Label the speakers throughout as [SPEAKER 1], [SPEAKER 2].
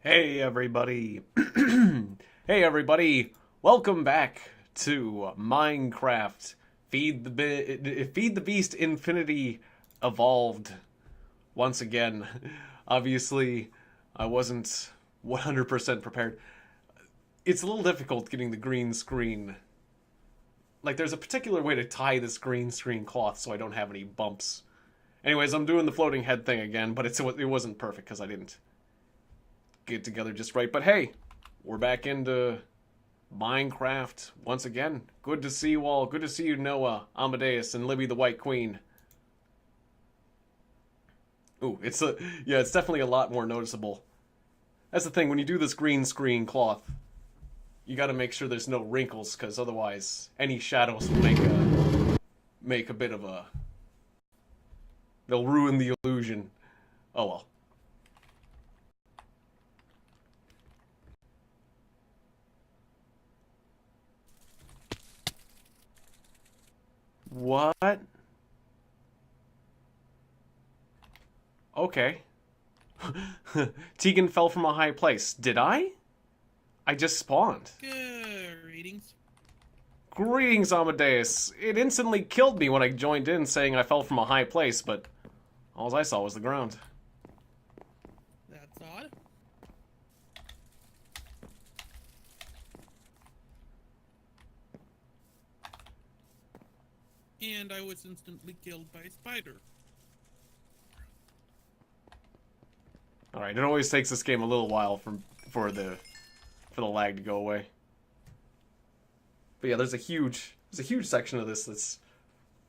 [SPEAKER 1] Hey everybody. Hey everybody. Welcome back to Minecraft. Feed the Beast Infinity Evolved once again. Obviously, I wasn't 100% prepared. It's a little difficult getting the green screen. Like there's a particular way to tie this green screen cloth so I don't have any bumps. Anyways, I'm doing the floating head thing again, but it wasn't perfect because I didn't get together just right. But hey, we're back into Minecraft once again. Good to see you all. Good to see you, Noah, Amadeus, and Libby the White Queen. Ooh, it's definitely a lot more noticeable. That's the thing, when you do this green screen cloth, you gotta make sure there's no wrinkles, because otherwise any shadows will make a bit of a... They'll ruin the illusion. Oh well. What? Okay. Tiegon fell from a high place. Did I? I just spawned.
[SPEAKER 2] Greetings.
[SPEAKER 1] Greetings, Amadeus. It instantly killed me when I joined in saying I fell from a high place, but all I saw was the ground.
[SPEAKER 2] That's odd. And I was instantly killed by a spider.
[SPEAKER 1] Alright, it always takes this game a little while for the lag to go away. But yeah, there's a huge section of this that's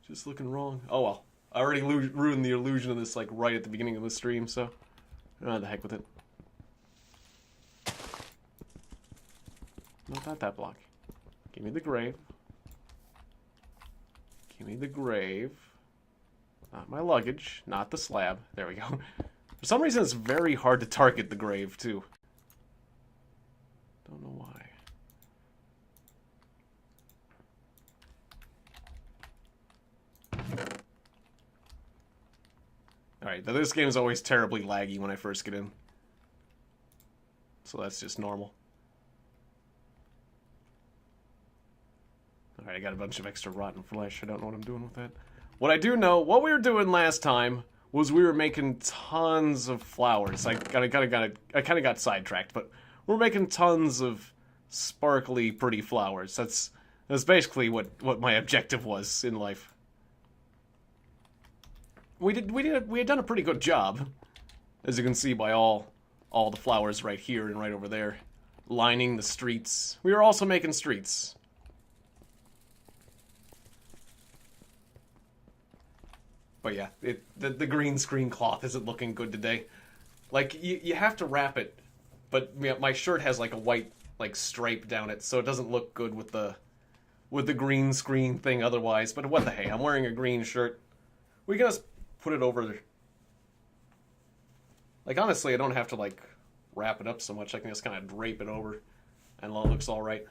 [SPEAKER 1] just looking wrong. Oh well. I already ruined the illusion of this like right at the beginning of the stream, so the heck with it. Not that block. Give me the grave. Give me the grave. Not my luggage. Not the slab. There we go. For some reason, it's very hard to target the grave, too. Don't know why. Alright, this game is always terribly laggy when I first get in. So that's just normal. Alright, I got a bunch of extra rotten flesh. I don't know what I'm doing with that. What I do know, what we were doing last time was we were making tons of flowers. I kind of got sidetracked, but we're making tons of sparkly, pretty flowers. That's basically what my objective was in life. We had done a pretty good job, as you can see by all the flowers right here and right over there, lining the streets. We were also making streets. But yeah, the green screen cloth isn't looking good today. Like, you have to wrap it, but my shirt has like a white like stripe down it, so it doesn't look good with the green screen thing otherwise. But what the hey, I'm wearing a green shirt. We can just put it over. Like, honestly, I don't have to like wrap it up so much. I can just kind of drape it over, and it looks all right.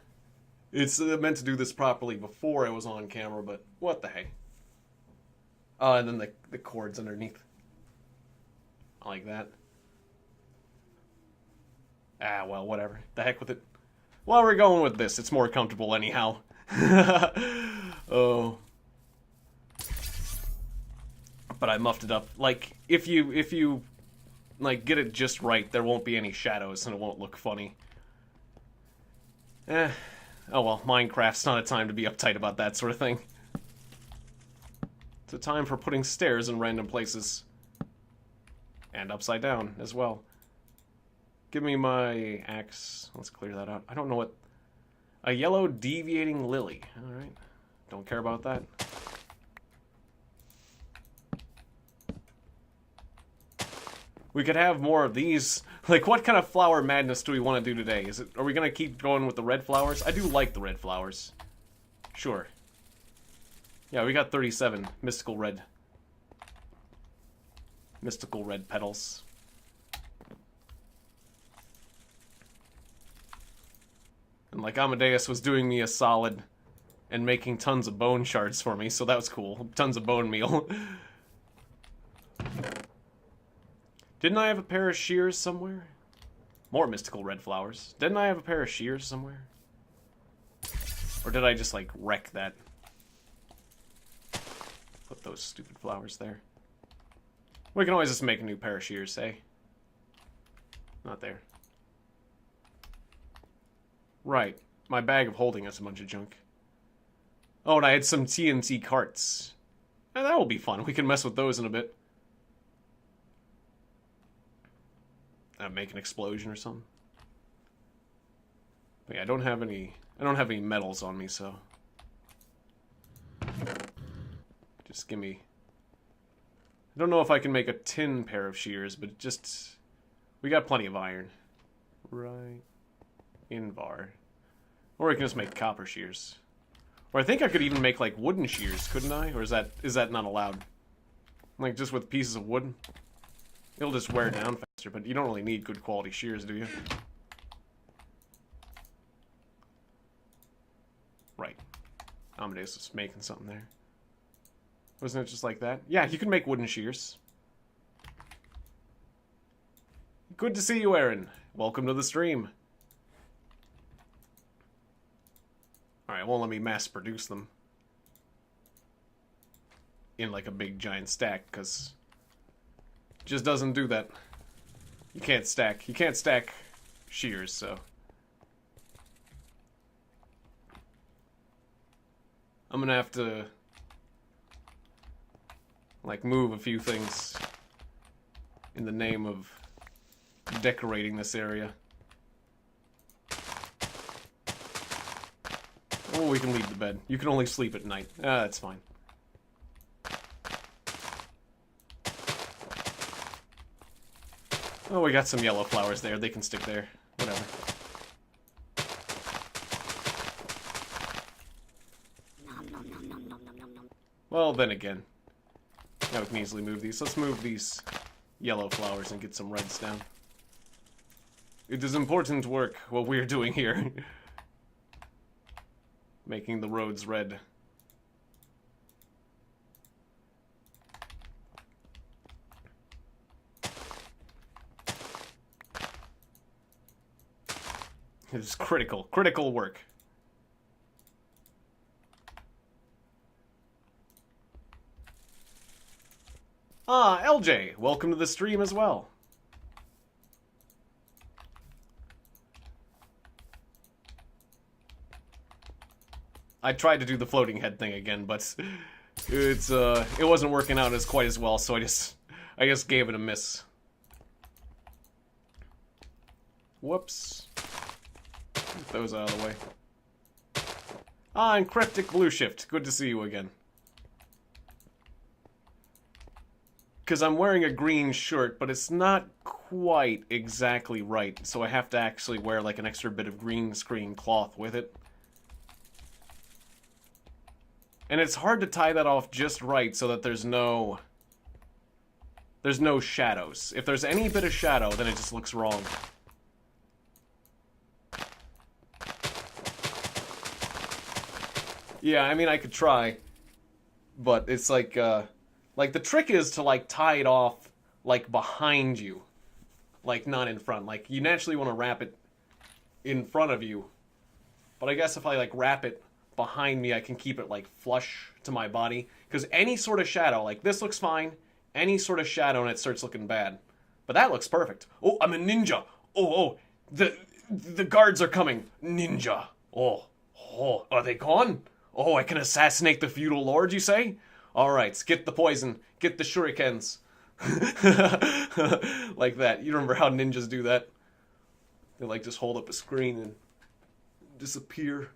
[SPEAKER 1] It's meant to do this properly before I was on camera, but what the hey. Oh, and then the cords underneath. I like that. Ah, well, whatever. The heck with it. Well, we're going with this. It's more comfortable anyhow. Oh. But I muffed it up. Like, if you like get it just right, there won't be any shadows and it won't look funny. Oh well, Minecraft's not a time to be uptight about that sort of thing. It's a time for putting stairs in random places. And upside down as well. Give me my axe. Let's clear that out. I don't know what... A yellow deviating lily. Alright. Don't care about that. We could have more of these. Like, what kind of flower madness do we want to do today? Are we going to keep going with the red flowers? I do like the red flowers. Sure. Yeah, we got 37 mystical red petals. And like Amadeus was doing me a solid and making tons of bone shards for me, so that was cool. Tons of bone meal. Didn't I have a pair of shears somewhere? More mystical red flowers. Didn't I have a pair of shears somewhere? Or did I just, like, wreck that? Put those stupid flowers there. We can always just make a new pair of shears, say. Not there. Right. My bag of holding has a bunch of junk. Oh, and I had some TNT carts. And that will be fun. We can mess with those in a bit. Make an explosion or something. But yeah, I don't have any metals on me, so just give me. I don't know if I can make a tin pair of shears, but just we got plenty of iron. Right. Invar. Or we can just make copper shears. Or I think I could even make like wooden shears, couldn't I? Or is that not allowed? Like just with pieces of wood? It'll just wear down faster, but you don't really need good quality shears, do you? Right. Amadeus was making something there. Wasn't it just like that? Yeah, you can make wooden shears. Good to see you, Aaron. Welcome to the stream. Alright, won't let me mass produce them in like a big giant stack, because it just doesn't do that. You can't stack shears, so I'm gonna have to like move a few things in the name of decorating this area. Oh, we can leave the bed. You can only sleep at night. Ah, that's fine. Oh, we got some yellow flowers there. They can stick there. Whatever. Well, then again. Now we can easily move these. Let's move these yellow flowers and get some reds down. It is important work, what we're doing here. Making the roads red. It is critical work. Ah, LJ, welcome to the stream as well. I tried to do the floating head thing again, but it wasn't working out as quite as well, so I just gave it a miss. Whoops. Get those out of the way. Ah, and Cryptic Blue Shift. Good to see you again. Because I'm wearing a green shirt, but it's not quite exactly right, so I have to actually wear like an extra bit of green screen cloth with it. And it's hard to tie that off just right so that there's no shadows. If there's any bit of shadow, then it just looks wrong. Yeah, I mean, I could try, but it's like the trick is to, like, tie it off, like, behind you, like, not in front. Like, you naturally want to wrap it in front of you, but I guess if I, like, wrap it behind me, I can keep it, like, flush to my body, because any sort of shadow, like, this looks fine, any sort of shadow, and it starts looking bad. But that looks perfect. Oh, I'm a ninja! Oh, the guards are coming! Ninja! Oh, are they gone? Oh, I can assassinate the feudal lord, you say? Alright, get the poison. Get the shurikens. Like that. You remember how ninjas do that? They, like, just hold up a screen and disappear.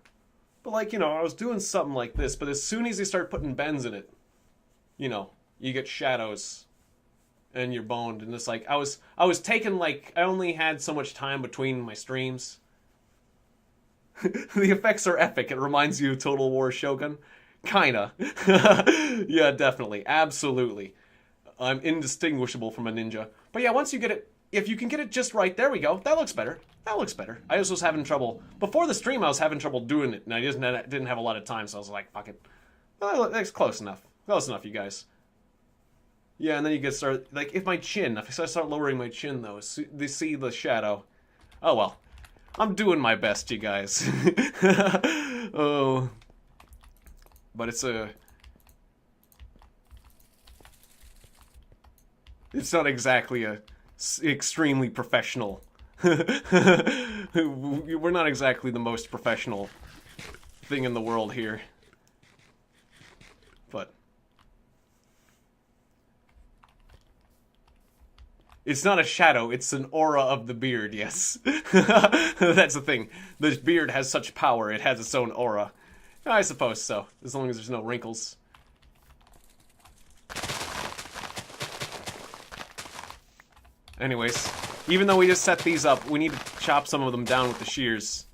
[SPEAKER 1] But, like, you know, I was doing something like this, but as soon as you start putting bends in it, you know, you get shadows and you're boned. And it's like, I was taking, like, I only had so much time between my streams. The effects are epic. It reminds you of Total War Shogun. Kinda. Yeah, definitely. Absolutely. I'm indistinguishable from a ninja. But yeah, once you get it, if you can get it just right, there we go. That looks better. That looks better. I just was having trouble. Before the stream, I was having trouble doing it, and I didn't have a lot of time, so I was like, fuck it. Well, that's close enough. Close enough, you guys. Yeah, and then you get started, like, if I start lowering my chin, though, they see the shadow. Oh well. I'm doing my best, you guys. Oh. But it's not exactly a extremely professional. We're not exactly the most professional thing in the world here. But it's not a shadow, it's an aura of the beard, yes. That's the thing. The beard has such power, it has its own aura. I suppose so, as long as there's no wrinkles. Anyways, even though we just set these up, we need to chop some of them down with the shears.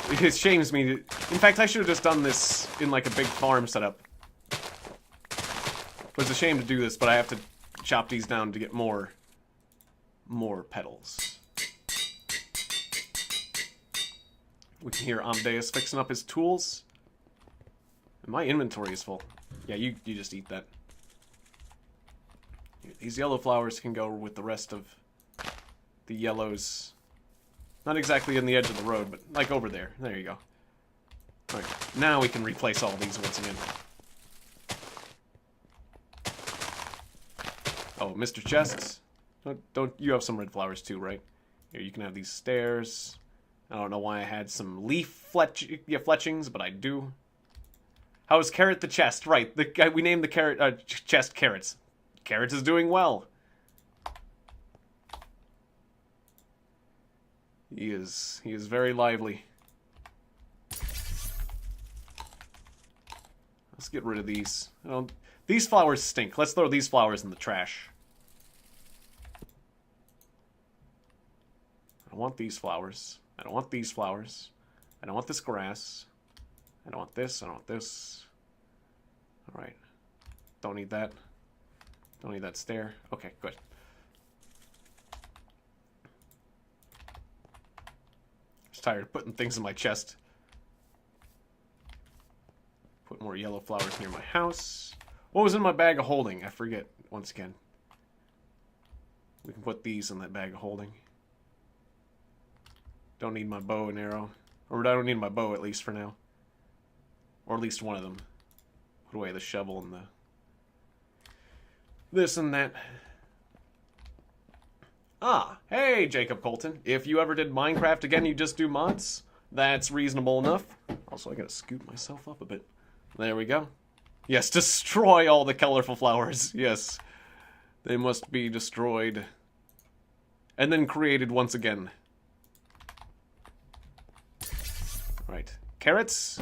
[SPEAKER 1] It shames me to... In fact, I should have just done this in like a big farm setup. It's a shame to do this, but I have to chop these down to get more petals. We can hear Amadeus fixing up his tools. And my inventory is full. Yeah, you just eat that. These yellow flowers can go with the rest of the yellows. Not exactly on the edge of the road, but like over there. There you go. Alright, now we can replace all these once again. Oh, Mr. Chests. Don't you have some red flowers too, right? Here, you can have these stairs. I don't know why I had some leaf fletchings, but I do. How is Carrot the chest? Right, we named the carrot chest Carrots. Carrots is doing well. He is very lively. Let's get rid of these. These flowers stink. Let's throw these flowers in the trash. I don't want these flowers. I don't want these flowers. I don't want this grass. I don't want this. I don't want this. Alright. Don't need that. Don't need that stair. Okay, good. Just tired of putting things in my chest. Put more yellow flowers near my house. What was in my bag of holding? I forget once again. We can put these in that bag of holding. Don't need my bow and arrow. Or I don't need my bow, at least for now. Or at least one of them. Put away the shovel and the... this and that. Ah, hey, Jacob Colton. If you ever did Minecraft again, you just do mods? That's reasonable enough. Also, I gotta scoot myself up a bit. There we go. Yes, destroy all the colorful flowers. Yes. They must be destroyed. And then created once again. Right. Carrots?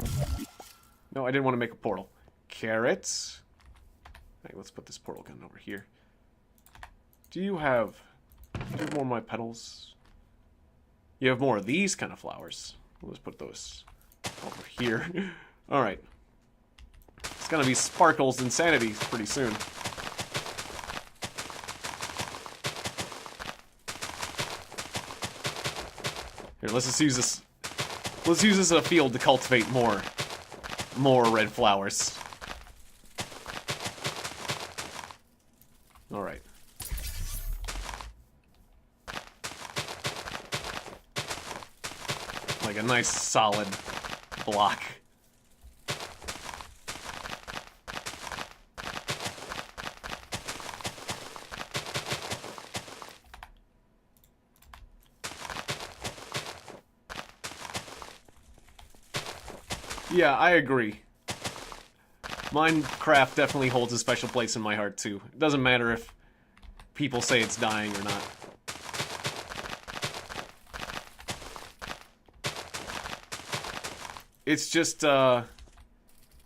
[SPEAKER 1] No, I didn't want to make a portal. Carrots. Alright, let's put this portal gun over here. Do you have more of my petals? You have more of these kind of flowers. Let's put those over here. Alright. It's gonna be Sparkle's Insanity pretty soon. Here, let's just use this. Let's use this as a field to cultivate more red flowers. Alright. Like a nice solid block. Yeah, I agree. Minecraft definitely holds a special place in my heart, too. It doesn't matter if people say it's dying or not. It's just,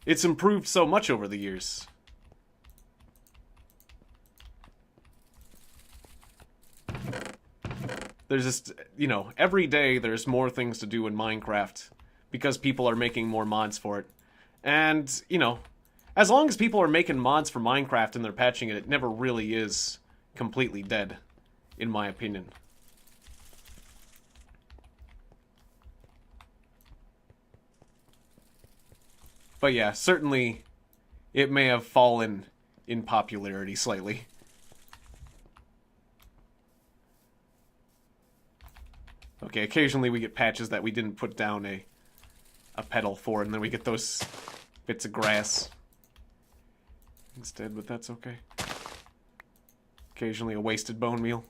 [SPEAKER 1] it's improved so much over the years. There's just, you know, every day there's more things to do in Minecraft because people are making more mods for it. And, you know, as long as people are making mods for Minecraft and they're patching it, it never really is completely dead, in my opinion. But yeah, certainly it may have fallen in popularity slightly. Okay, occasionally we get patches that we didn't put down a petal for, and then we get those bits of grass instead, but that's okay. Occasionally a wasted bone meal.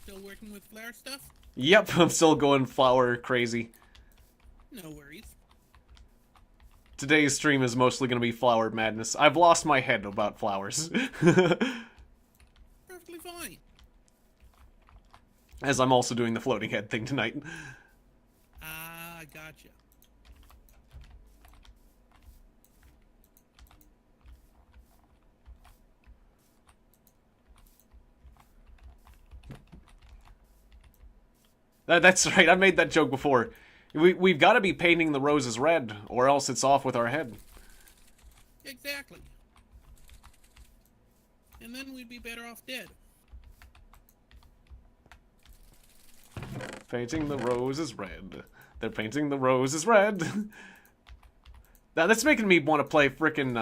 [SPEAKER 2] Still working with flower stuff?
[SPEAKER 1] Yep, I'm still going flower crazy.
[SPEAKER 2] No worries.
[SPEAKER 1] Today's stream is mostly going to be flower madness. I've lost my head about flowers.
[SPEAKER 2] Perfectly fine.
[SPEAKER 1] As I'm also doing the floating head thing tonight.
[SPEAKER 2] Ah, gotcha.
[SPEAKER 1] That's right, I made that joke before. We've got to be painting the roses red, or else it's off with our head.
[SPEAKER 2] Exactly. And then we'd be better off dead.
[SPEAKER 1] Painting the roses red. They're painting the roses red. Now that's making me want to play frickin'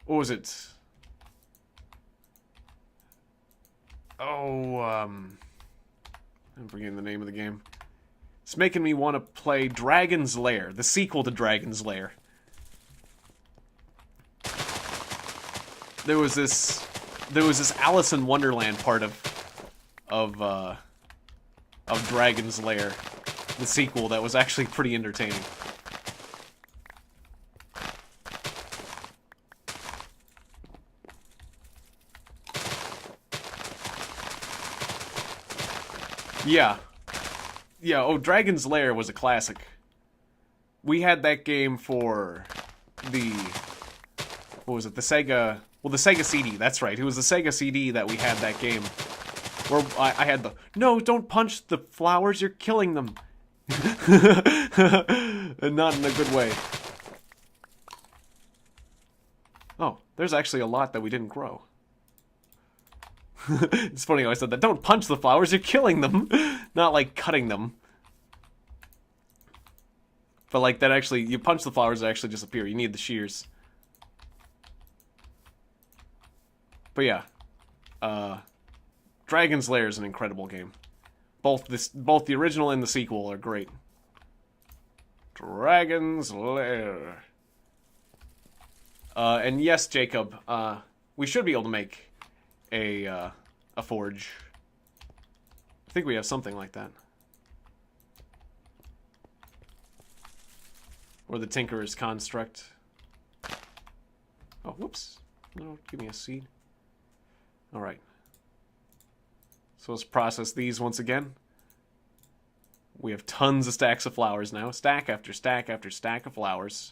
[SPEAKER 1] what was it? Oh, I'm forgetting the name of the game. It's making me want to play Dragon's Lair, the sequel to Dragon's Lair. There was this Alice in Wonderland part of Dragon's Lair, the sequel, that was actually pretty entertaining. Yeah. Yeah, oh, Dragon's Lair was a classic. We had that game for the... what was it? The Sega... well, the Sega CD, that's right. It was the Sega CD that we had that game. Where I had the... no, don't punch the flowers, you're killing them. And not in a good way. Oh, there's actually a lot that we didn't grow. It's funny how I said that. Don't punch the flowers, you're killing them. Not like cutting them. But like that actually, you punch the flowers, they actually disappear. You need the shears. But yeah. Dragon's Lair is an incredible game. Both the original and the sequel are great. Dragon's Lair. And yes, Jacob, we should be able to make a forge. I think we have something like that. Or the Tinkerer's Construct. Oh, whoops. No, give me a seed. Alright. So let's process these once again. We have tons of stacks of flowers now. Stack after stack after stack of flowers.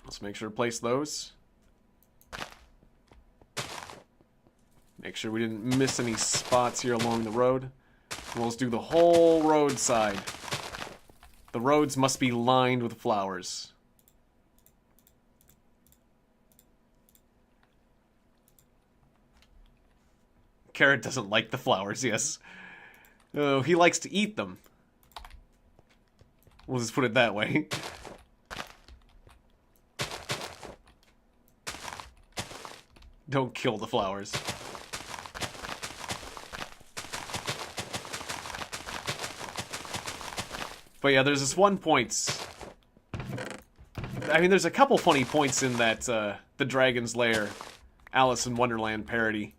[SPEAKER 1] Let's make sure to place those. Make sure we didn't miss any spots here along the road. We'll just do the whole roadside. The roads must be lined with flowers. Carrot doesn't like the flowers, yes. Oh, he likes to eat them. We'll just put it that way. Don't kill the flowers. But yeah, there's this one point. I mean, there's a couple funny points in that the Dragon's Lair Alice in Wonderland parody.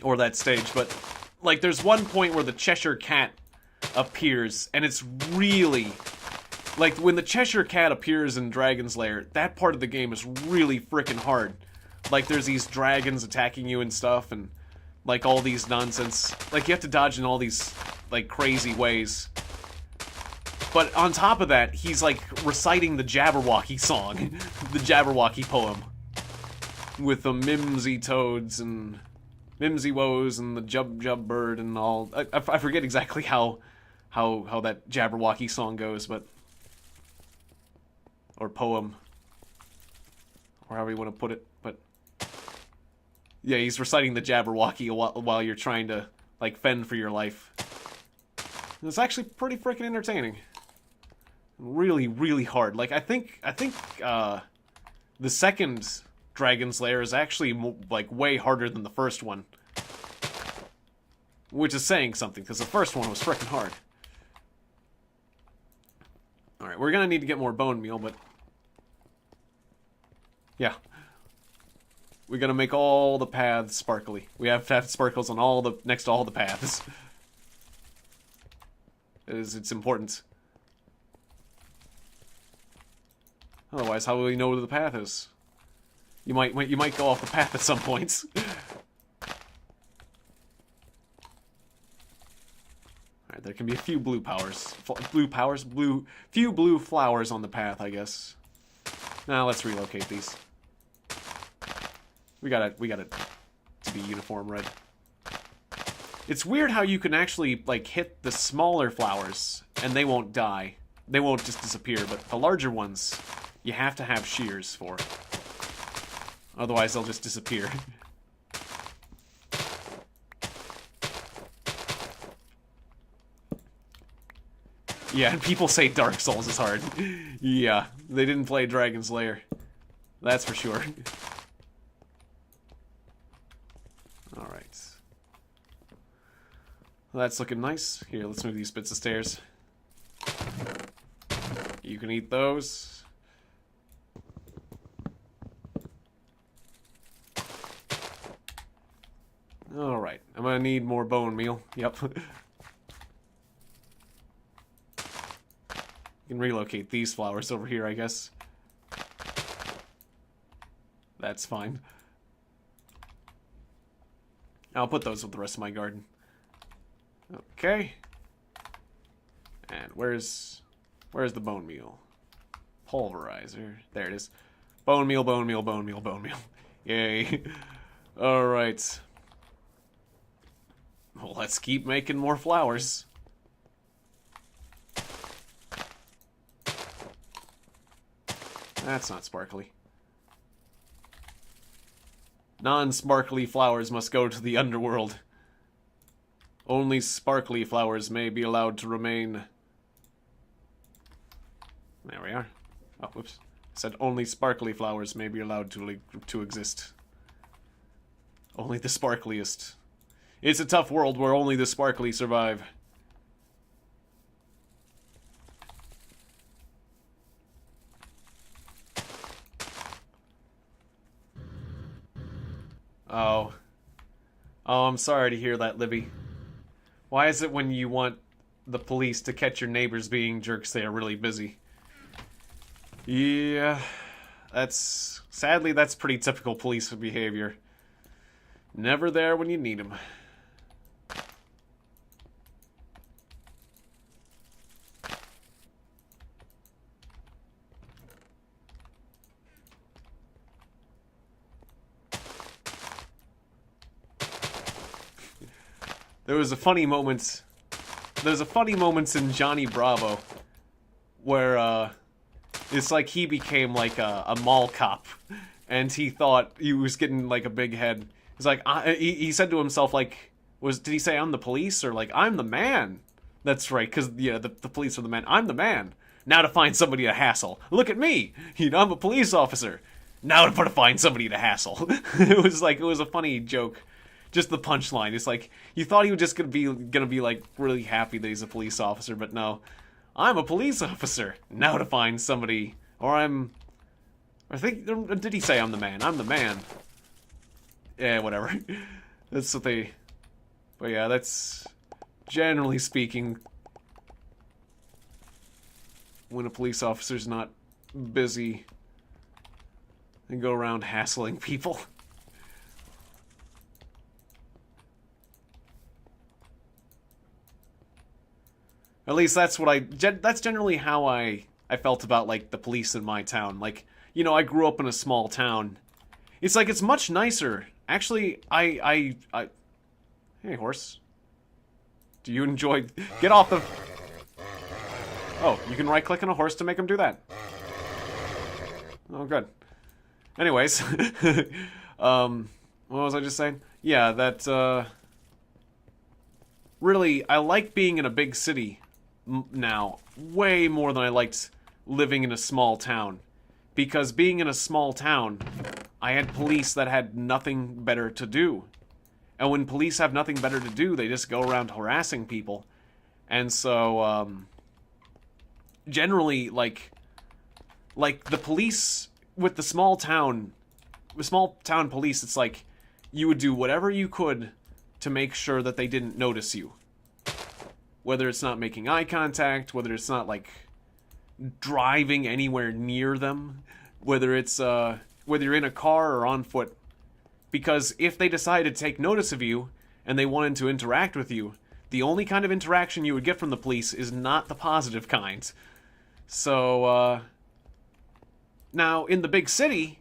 [SPEAKER 1] Or that stage, but like there's one point where the Cheshire Cat appears, and it's really... like, when the Cheshire Cat appears in Dragon's Lair, that part of the game is really frickin' hard. Like, there's these dragons attacking you and stuff, and, like, all these nonsense. Like, you have to dodge in all these, like, crazy ways. But on top of that, he's, like, reciting the Jabberwocky song. The Jabberwocky poem. With the Mimsy Toads and Mimsy Woes and the Jub Jub Bird and all. I forget exactly how that Jabberwocky song goes, but... or poem. Or however you want to put it, but... yeah, he's reciting the Jabberwocky while you're trying to, like, fend for your life. And it's actually pretty freaking entertaining. Really, really hard. Like, I think, the second Dragon's Lair is actually, like, way harder than the first one. Which is saying something, because the first one was frickin' hard. Alright, we're gonna need to get more bone meal, but... yeah. We gotta make all the paths sparkly. We have to have sparkles on all the... next to all the paths. It's important. Otherwise, how will we know where the path is? You might go off the path at some points. Alright, there can be a few blue powers. Few blue flowers on the path, I guess. Now let's relocate these. We got it to be uniform red. It's weird how you can actually, like, hit the smaller flowers, and they won't die. They won't just disappear, but the larger ones, you have to have shears for. Otherwise, they'll just disappear. Yeah, and people say Dark Souls is hard. Yeah, they didn't play Dragon's Lair. That's for sure. Alright. Well, that's looking nice. Here, let's move these bits of stairs. You can eat those. Alright, I'm gonna need more bone meal. Yep. You can relocate these flowers over here, I guess. That's fine. I'll put those with the rest of my garden. Okay. And where's the bone meal? Pulverizer. There it is. Bone meal, bone meal, bone meal, bone meal. Yay. Alright. Well, let's keep making more flowers. That's not sparkly. Non-sparkly flowers must go to the underworld. Only sparkly flowers may be allowed to remain. There we are. Oh, whoops. I said only sparkly flowers may be allowed to exist. Only the sparkliest. It's a tough world where only the sparkly survive. Oh. Oh, I'm sorry to hear that, Libby. Why is it when you want the police to catch your neighbors being jerks, they are really busy? Yeah. Sadly, that's pretty typical police behavior. Never there when you need them. There's a funny moments in Johnny Bravo where it's like he became like a mall cop, and he thought he was getting like a big head. He's like he said to himself, like, did he say I'm the police, or like I'm the man? That's right, because yeah, the police are the man. I'm the man. Now to find somebody to hassle. Look at me. You know, I'm a police officer. Now to find somebody to hassle. It was a funny joke. Just the punchline. It's like, you thought he was just gonna be like really happy that he's a police officer, but no. I'm a police officer. Now to find somebody, did he say I'm the man? I'm the man. Yeah, whatever. That's what they, but yeah, that's, generally speaking, when a police officer's not busy and go around hassling people. At least that's that's generally how I felt about, like, the police in my town. Like, you know, I grew up in a small town. It's like, it's much nicer. Actually, hey, horse. Do you enjoy... Get off the... Oh, you can right-click on a horse to make him do that. Oh, good. Anyways. What was I just saying? Yeah, that, really, I like being in a big city. now. Way more than I liked living in a small town. Because being in a small town, I had police that had nothing better to do. And when police have nothing better to do, they just go around harassing people. And so, generally, like the police with the small town police, it's like you would do whatever you could to make sure that they didn't notice you. Whether it's not making eye contact, whether it's not, like, driving anywhere near them, whether it's, whether you're in a car or on foot. Because if they decide to take notice of you, and they wanted to interact with you, the only kind of interaction you would get from the police is not the positive kind. So, now, in the big city,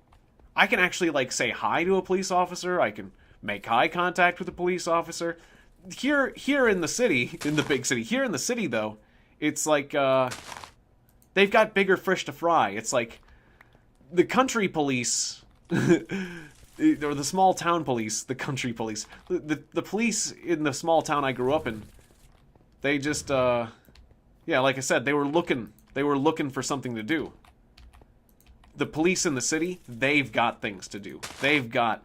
[SPEAKER 1] I can actually, like, say hi to a police officer, I can make eye contact with a police officer. Here in the city, in the big city, here in the city, though, it's like, they've got bigger fish to fry. It's like, the country police, or the small town police, the country police, the police in the small town I grew up in, they just, yeah, like I said, they were looking for something to do. The police in the city, they've got things to do. They've got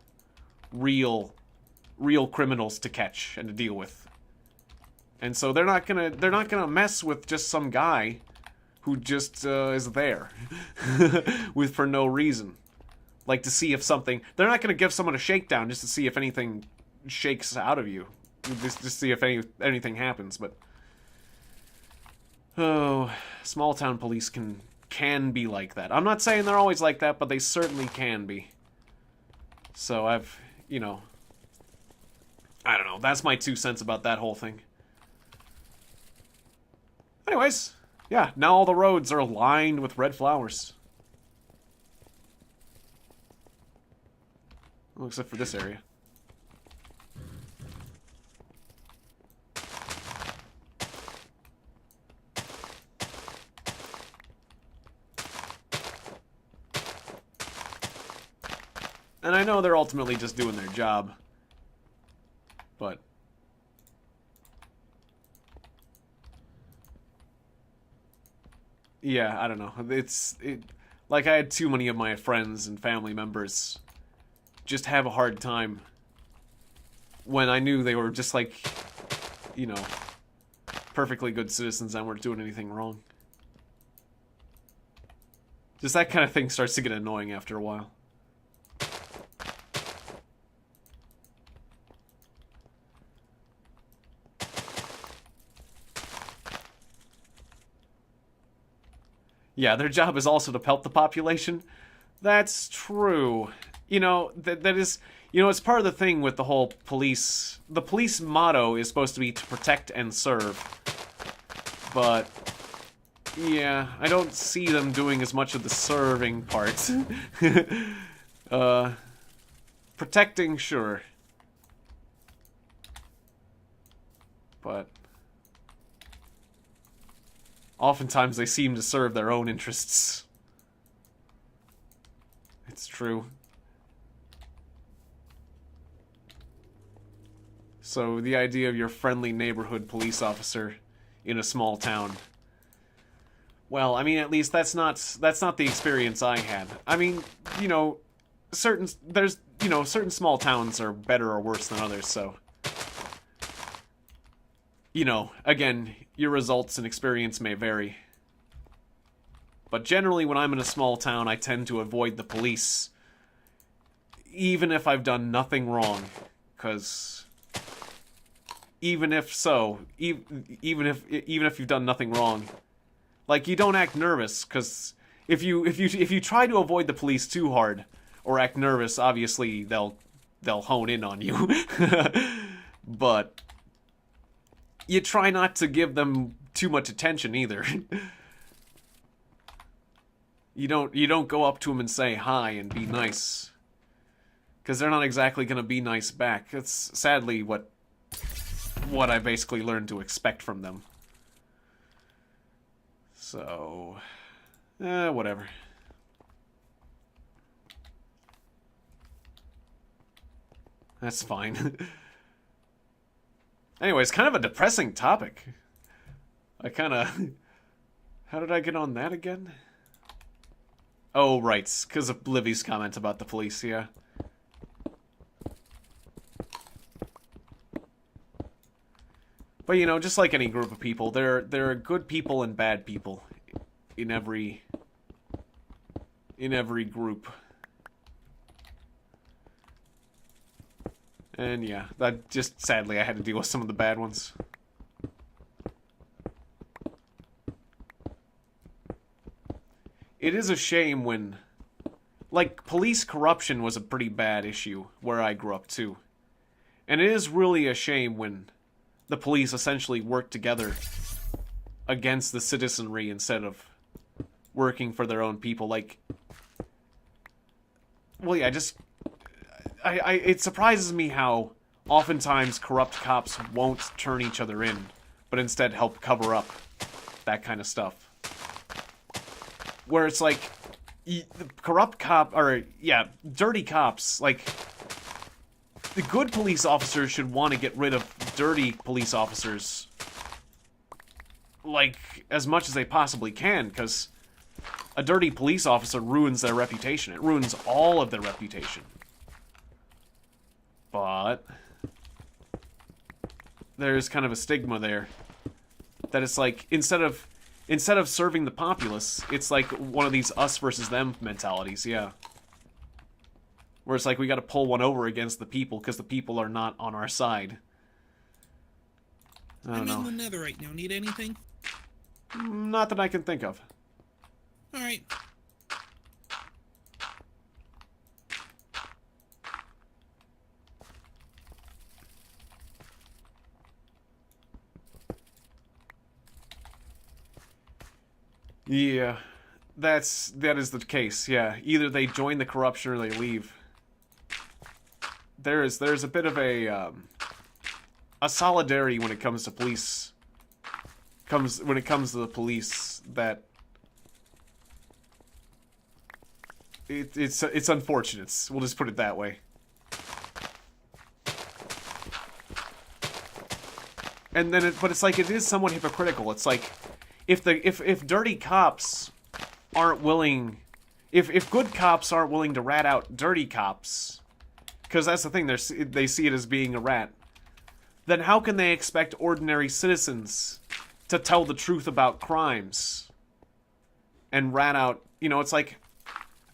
[SPEAKER 1] real criminals to catch and to deal with. And so they're not gonna mess with just some guy who just is there for no reason. Like, to see if something... They're not gonna give someone a shakedown just to see if anything shakes out of you. Just to see if anything happens, but... Oh, small town police can be like that. I'm not saying they're always like that, but they certainly can be. So I've, you know... I don't know, that's my 2 cents about that whole thing. Anyways, yeah, now all the roads are lined with red flowers. Well, except for this area. And I know they're ultimately just doing their job. But... yeah, I don't know. Like, I had too many of my friends and family members just have a hard time when I knew they were just, like, you know, perfectly good citizens and weren't doing anything wrong. Just that kind of thing starts to get annoying after a while. Yeah, their job is also to help the population. That's true. You know, that is... You know, it's part of the thing with the whole police... The police motto is supposed to be to protect and serve. But... yeah, I don't see them doing as much of the serving part. Protecting, sure. But... oftentimes they seem to serve their own interests. It's true. So the idea of your friendly neighborhood police officer in a small town. Well, I mean, at least that's not the experience I had. I mean, you know, certain small towns are better or worse than others, so... you know, again, your results and experience may vary. But generally, when I'm in a small town, I tend to avoid the police. Even if I've done nothing wrong. Because... even if you've done nothing wrong, like, you don't act nervous, because if you try to avoid the police too hard or act nervous, obviously they'll hone in on you. But you try not to give them too much attention either. You don't go up to them and say hi and be nice, because they're not exactly gonna be nice back. That's sadly what I basically learned to expect from them. So, whatever. That's fine. Anyways, kind of a depressing topic. I kind of... How did I get on that again? Oh, right. Because of Livy's comment about the police, yeah. But, you know, just like any group of people, there are good people and bad people in every group. And yeah, that just, sadly, I had to deal with some of the bad ones. It is a shame when, like, police corruption was a pretty bad issue where I grew up too. And it is really a shame when the police essentially work together against the citizenry instead of working for their own people. Like, well, yeah, it surprises me how oftentimes corrupt cops won't turn each other in, but instead help cover up that kind of stuff. Where it's like, the corrupt cop, or, yeah, dirty cops, like, the good police officers should want to get rid of dirty police officers, like, as much as they possibly can, because a dirty police officer ruins their reputation. It ruins all of their reputation. But there's kind of a stigma there that it's like, instead of serving the populace, it's like one of these us versus them mentalities, yeah. Where it's like, we gotta pull one over against the people because the people are not on our side. I don't know.
[SPEAKER 2] I'm in the nether right now. Need anything?
[SPEAKER 1] Not that I can think of.
[SPEAKER 2] Alright.
[SPEAKER 1] Yeah, that is the case. Yeah, either they join the corruption or they leave. There's a bit of a solidarity when it comes to police. When it comes to the police, that it's unfortunate. We'll just put it that way. And then but it's like, it is somewhat hypocritical. It's like, if dirty cops aren't willing, if good cops aren't willing to rat out dirty cops, because that's the thing, they see it as being a rat, then how can they expect ordinary citizens to tell the truth about crimes and rat out, you know, it's like,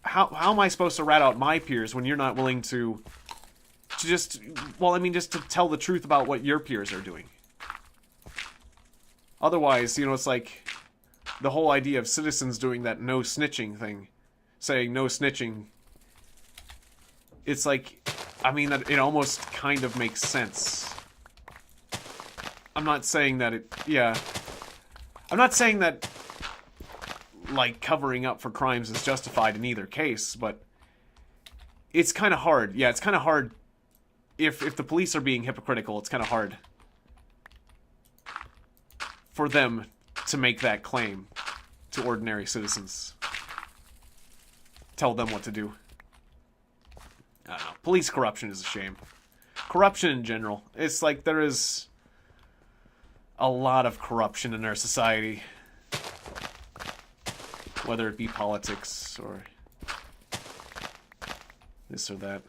[SPEAKER 1] how am I supposed to rat out my peers when you're not willing to just, well, I mean, just to tell the truth about what your peers are doing? Otherwise, you know, it's like the whole idea of citizens doing that no snitching thing, saying no snitching. It's like, I mean, that it almost kind of makes sense. I'm not saying that I'm not saying that, like, covering up for crimes is justified in either case, but it's kind of hard. Yeah, it's kind of hard. If the police are being hypocritical, it's kind of hard for them to make that claim to ordinary citizens. Tell them what to do. I don't know. Police corruption is a shame. Corruption in general. It's like, there is a lot of corruption in our society. Whether it be politics or this or that.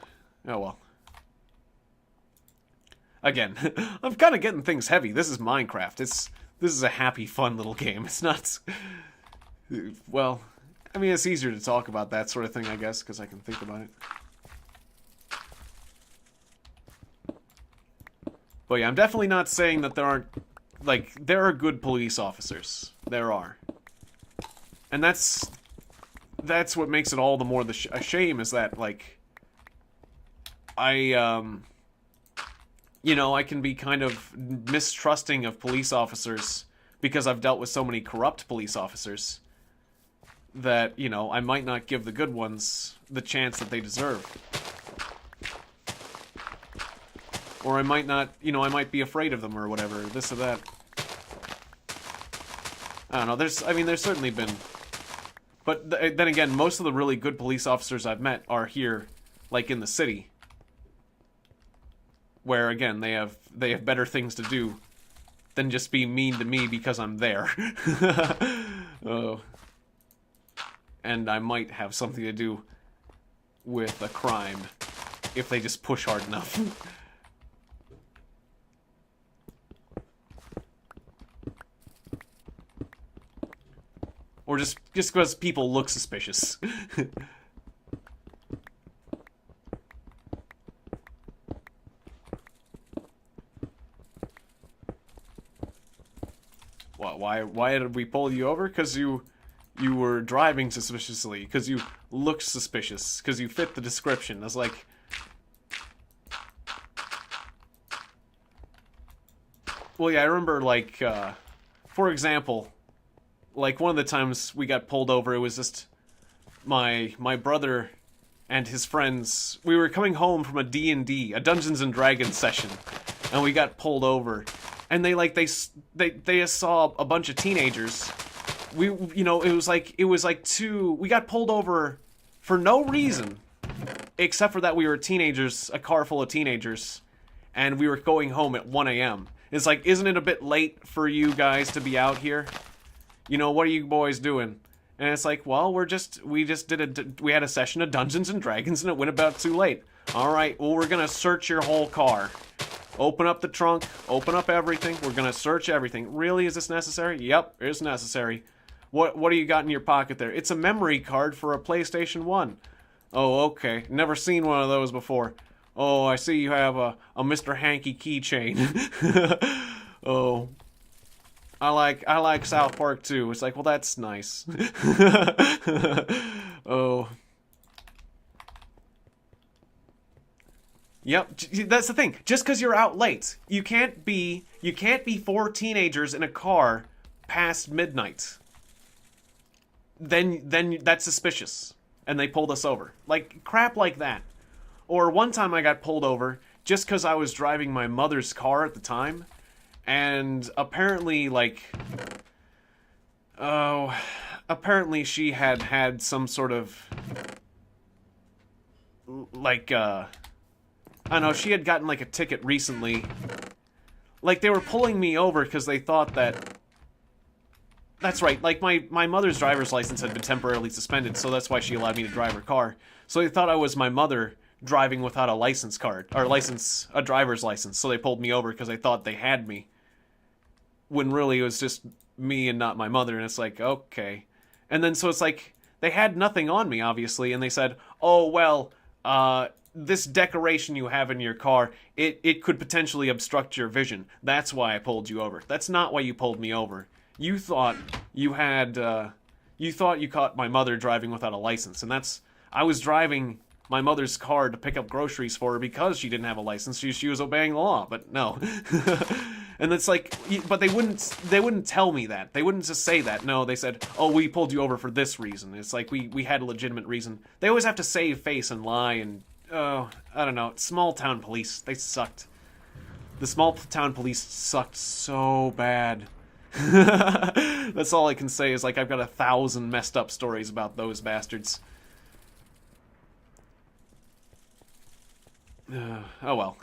[SPEAKER 1] Oh well. Again, I'm kind of getting things heavy. This is Minecraft. This is a happy, fun little game. It's not... Well, I mean, it's easier to talk about that sort of thing, I guess, because I can think about it. But yeah, I'm definitely not saying that there aren't... Like, there are good police officers. There are. And that's what makes it all the more a shame, is that, like... You know, I can be kind of mistrusting of police officers because I've dealt with so many corrupt police officers that, you know, I might not give the good ones the chance that they deserve. Or I might not, you know, I might be afraid of them or whatever, this or that. I don't know, there's certainly been... But then again, most of the really good police officers I've met are here, like, in the city. Where, again, they have better things to do than just be mean to me because I'm there. Oh. And I might have something to do with a crime if they just push hard enough. Or just because people look suspicious. What? Why did we pull you over? Because you were driving suspiciously. Because you looked suspicious. Because you fit the description. That's like... Well, yeah, I remember, like, for example, like, one of the times we got pulled over, it was just my brother and his friends. We were coming home from a D&D, a Dungeons and Dragons session, and we got pulled over. And they saw a bunch of teenagers. We got pulled over for no reason, except for that we were teenagers, a car full of teenagers, and we were going home at 1 a.m. It's like, isn't it a bit late for you guys to be out here? You know, what are you boys doing? And it's like, well, we had a session of Dungeons and Dragons and it went about too late. Alright, well, we're gonna search your whole car. Open up the trunk, open up everything, we're gonna search everything. Really, is this necessary? Yep, it's necessary. What do you got in your pocket there? It's a memory card for a PlayStation 1. Oh, okay. Never seen one of those before. Oh, I see you have a Mr. Hanky keychain. Oh. I like South Park too. It's like, well, that's nice. Oh. Yep, that's the thing. Just because you're out late, you can't be 4 teenagers in a car past midnight. Then that's suspicious, and they pulled us over. Like, crap like that. Or one time I got pulled over just because I was driving my mother's car at the time, and apparently, like, apparently she had some sort of, like, I don't know, she had gotten, like, a ticket recently. Like, they were pulling me over because they thought that... That's right, like, my mother's driver's license had been temporarily suspended, so that's why she allowed me to drive her car. So they thought I was my mother driving without a license card, or a driver's license, so they pulled me over because they thought they had me. When really it was just me and not my mother, and it's like, okay. And then, so it's like, they had nothing on me, obviously, and they said, oh, well, this decoration you have in your car, it could potentially obstruct your vision. That's why I pulled you over. That's not why you pulled me over. You thought you caught my mother driving without a license, and I was driving my mother's car to pick up groceries for her because she didn't have a license. She was obeying the law, but no. And it's like, but they wouldn't tell me that. They wouldn't just say that. No, they said, oh, we pulled you over for this reason. It's like, we had a legitimate reason. They always have to save face and lie and, I don't know. Small town police, they sucked. The small town police sucked so bad. That's all I can say is, like, I've got 1,000 messed up stories about those bastards. Oh well.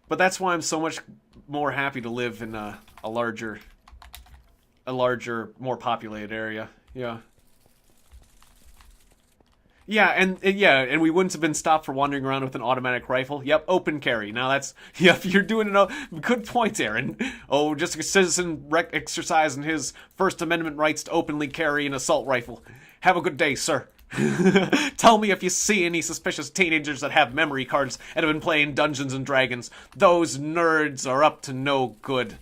[SPEAKER 1] But that's why I'm so much more happy to live in a larger, more populated area. Yeah. Yeah, and we wouldn't have been stopped for wandering around with an automatic rifle. Yep, open carry. Now that's, yep, you're doing good point, Aaron. Oh, just a citizen exercising his First Amendment rights to openly carry an assault rifle. Have a good day, sir. Tell me if you see any suspicious teenagers that have memory cards and have been playing Dungeons and Dragons. Those nerds are up to no good.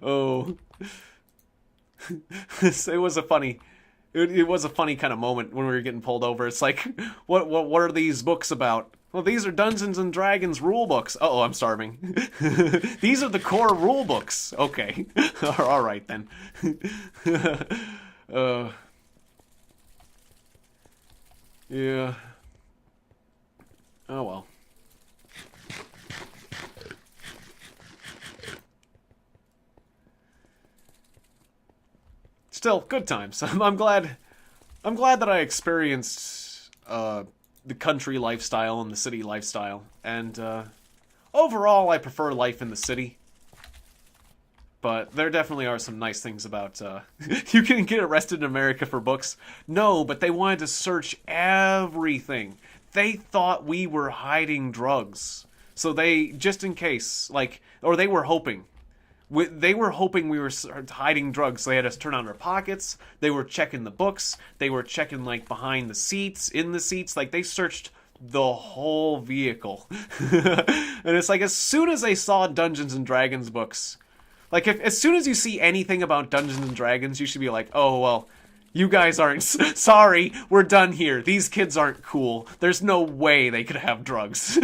[SPEAKER 1] Oh. It was a funny kind of moment when we were getting pulled over. It's like, what are these books about? Well, these are Dungeons and Dragons rule books. Uh-oh, I'm starving. These are the core rule books. Okay. All right, then. Yeah. Oh, well. Still, good times. I'm glad that I experienced the country lifestyle and the city lifestyle. And overall, I prefer life in the city. But there definitely are some nice things about, you can get arrested in America for books. No, but they wanted to search everything. They thought we were hiding drugs. So they, just in case, like, or they were hoping. They were hoping we were hiding drugs. So they had us turn on our pockets. They were checking the books. They were checking, like, behind the seats, in the seats. Like, they searched the whole vehicle. And it's like, as soon as they saw Dungeons and Dragons books, like, as soon as you see anything about Dungeons and Dragons, you should be like, oh, well, you guys aren't... Sorry, we're done here. These kids aren't cool. There's no way they could have drugs.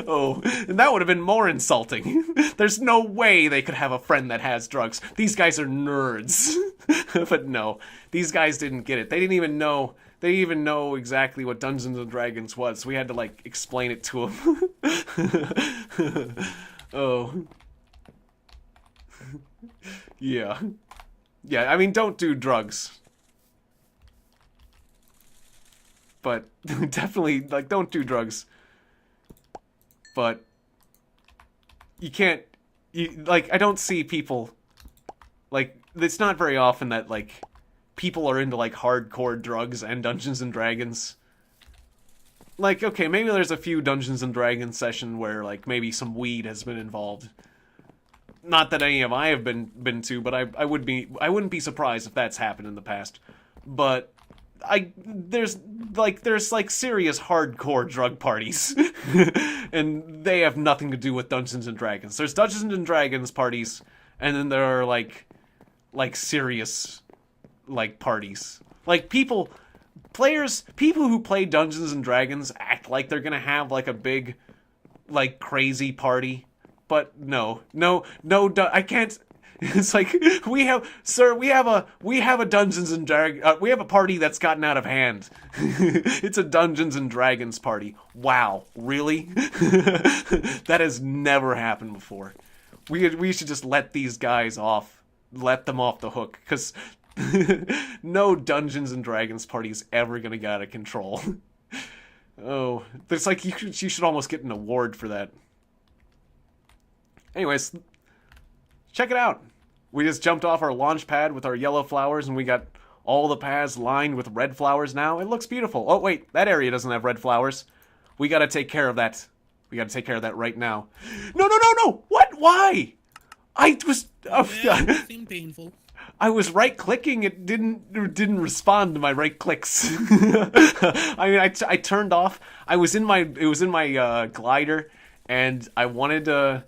[SPEAKER 1] Oh, and that would have been more insulting. There's no way they could have a friend that has drugs. These guys are nerds. But no, these guys didn't get it. They didn't even know... They didn't even know exactly what Dungeons and Dragons was, so we had to, like, explain it to them. Oh... Yeah. Yeah, I mean, don't do drugs. But, definitely, like, don't do drugs. But, you can't, like, I don't see people, like, it's not very often that, like, people are into, like, hardcore drugs and Dungeons and Dragons. Like, okay, maybe there's a few Dungeons and Dragons session where, like, maybe some weed has been involved. Not that any of I have been to, but I wouldn't be surprised if that's happened in the past. But there's serious hardcore drug parties. And they have nothing to do with Dungeons and Dragons. There's Dungeons and Dragons parties, and then there are like serious like parties. Like people who play Dungeons and Dragons act like they're going to have like a big like crazy party. But no, I can't. It's like we have a Dungeons and Dragons. We have a party that's gotten out of hand. It's a Dungeons and Dragons party. Wow, really? That has never happened before. We should just let these guys off, let them off the hook, because no Dungeons and Dragons party is ever gonna get out of control. Oh, it's like you should almost get an award for that. Anyways, check it out. We just jumped off our launch pad with our yellow flowers, and we got all the paths lined with red flowers now. It looks beautiful. Oh, wait, that area doesn't have red flowers. We gotta take care of that. We gotta take care of that right now. No! What? Why? I was... Oh,
[SPEAKER 2] That seemed painful.
[SPEAKER 1] I was right-clicking. It didn't respond to my right clicks. I mean, I turned off. It was in my glider, and I wanted to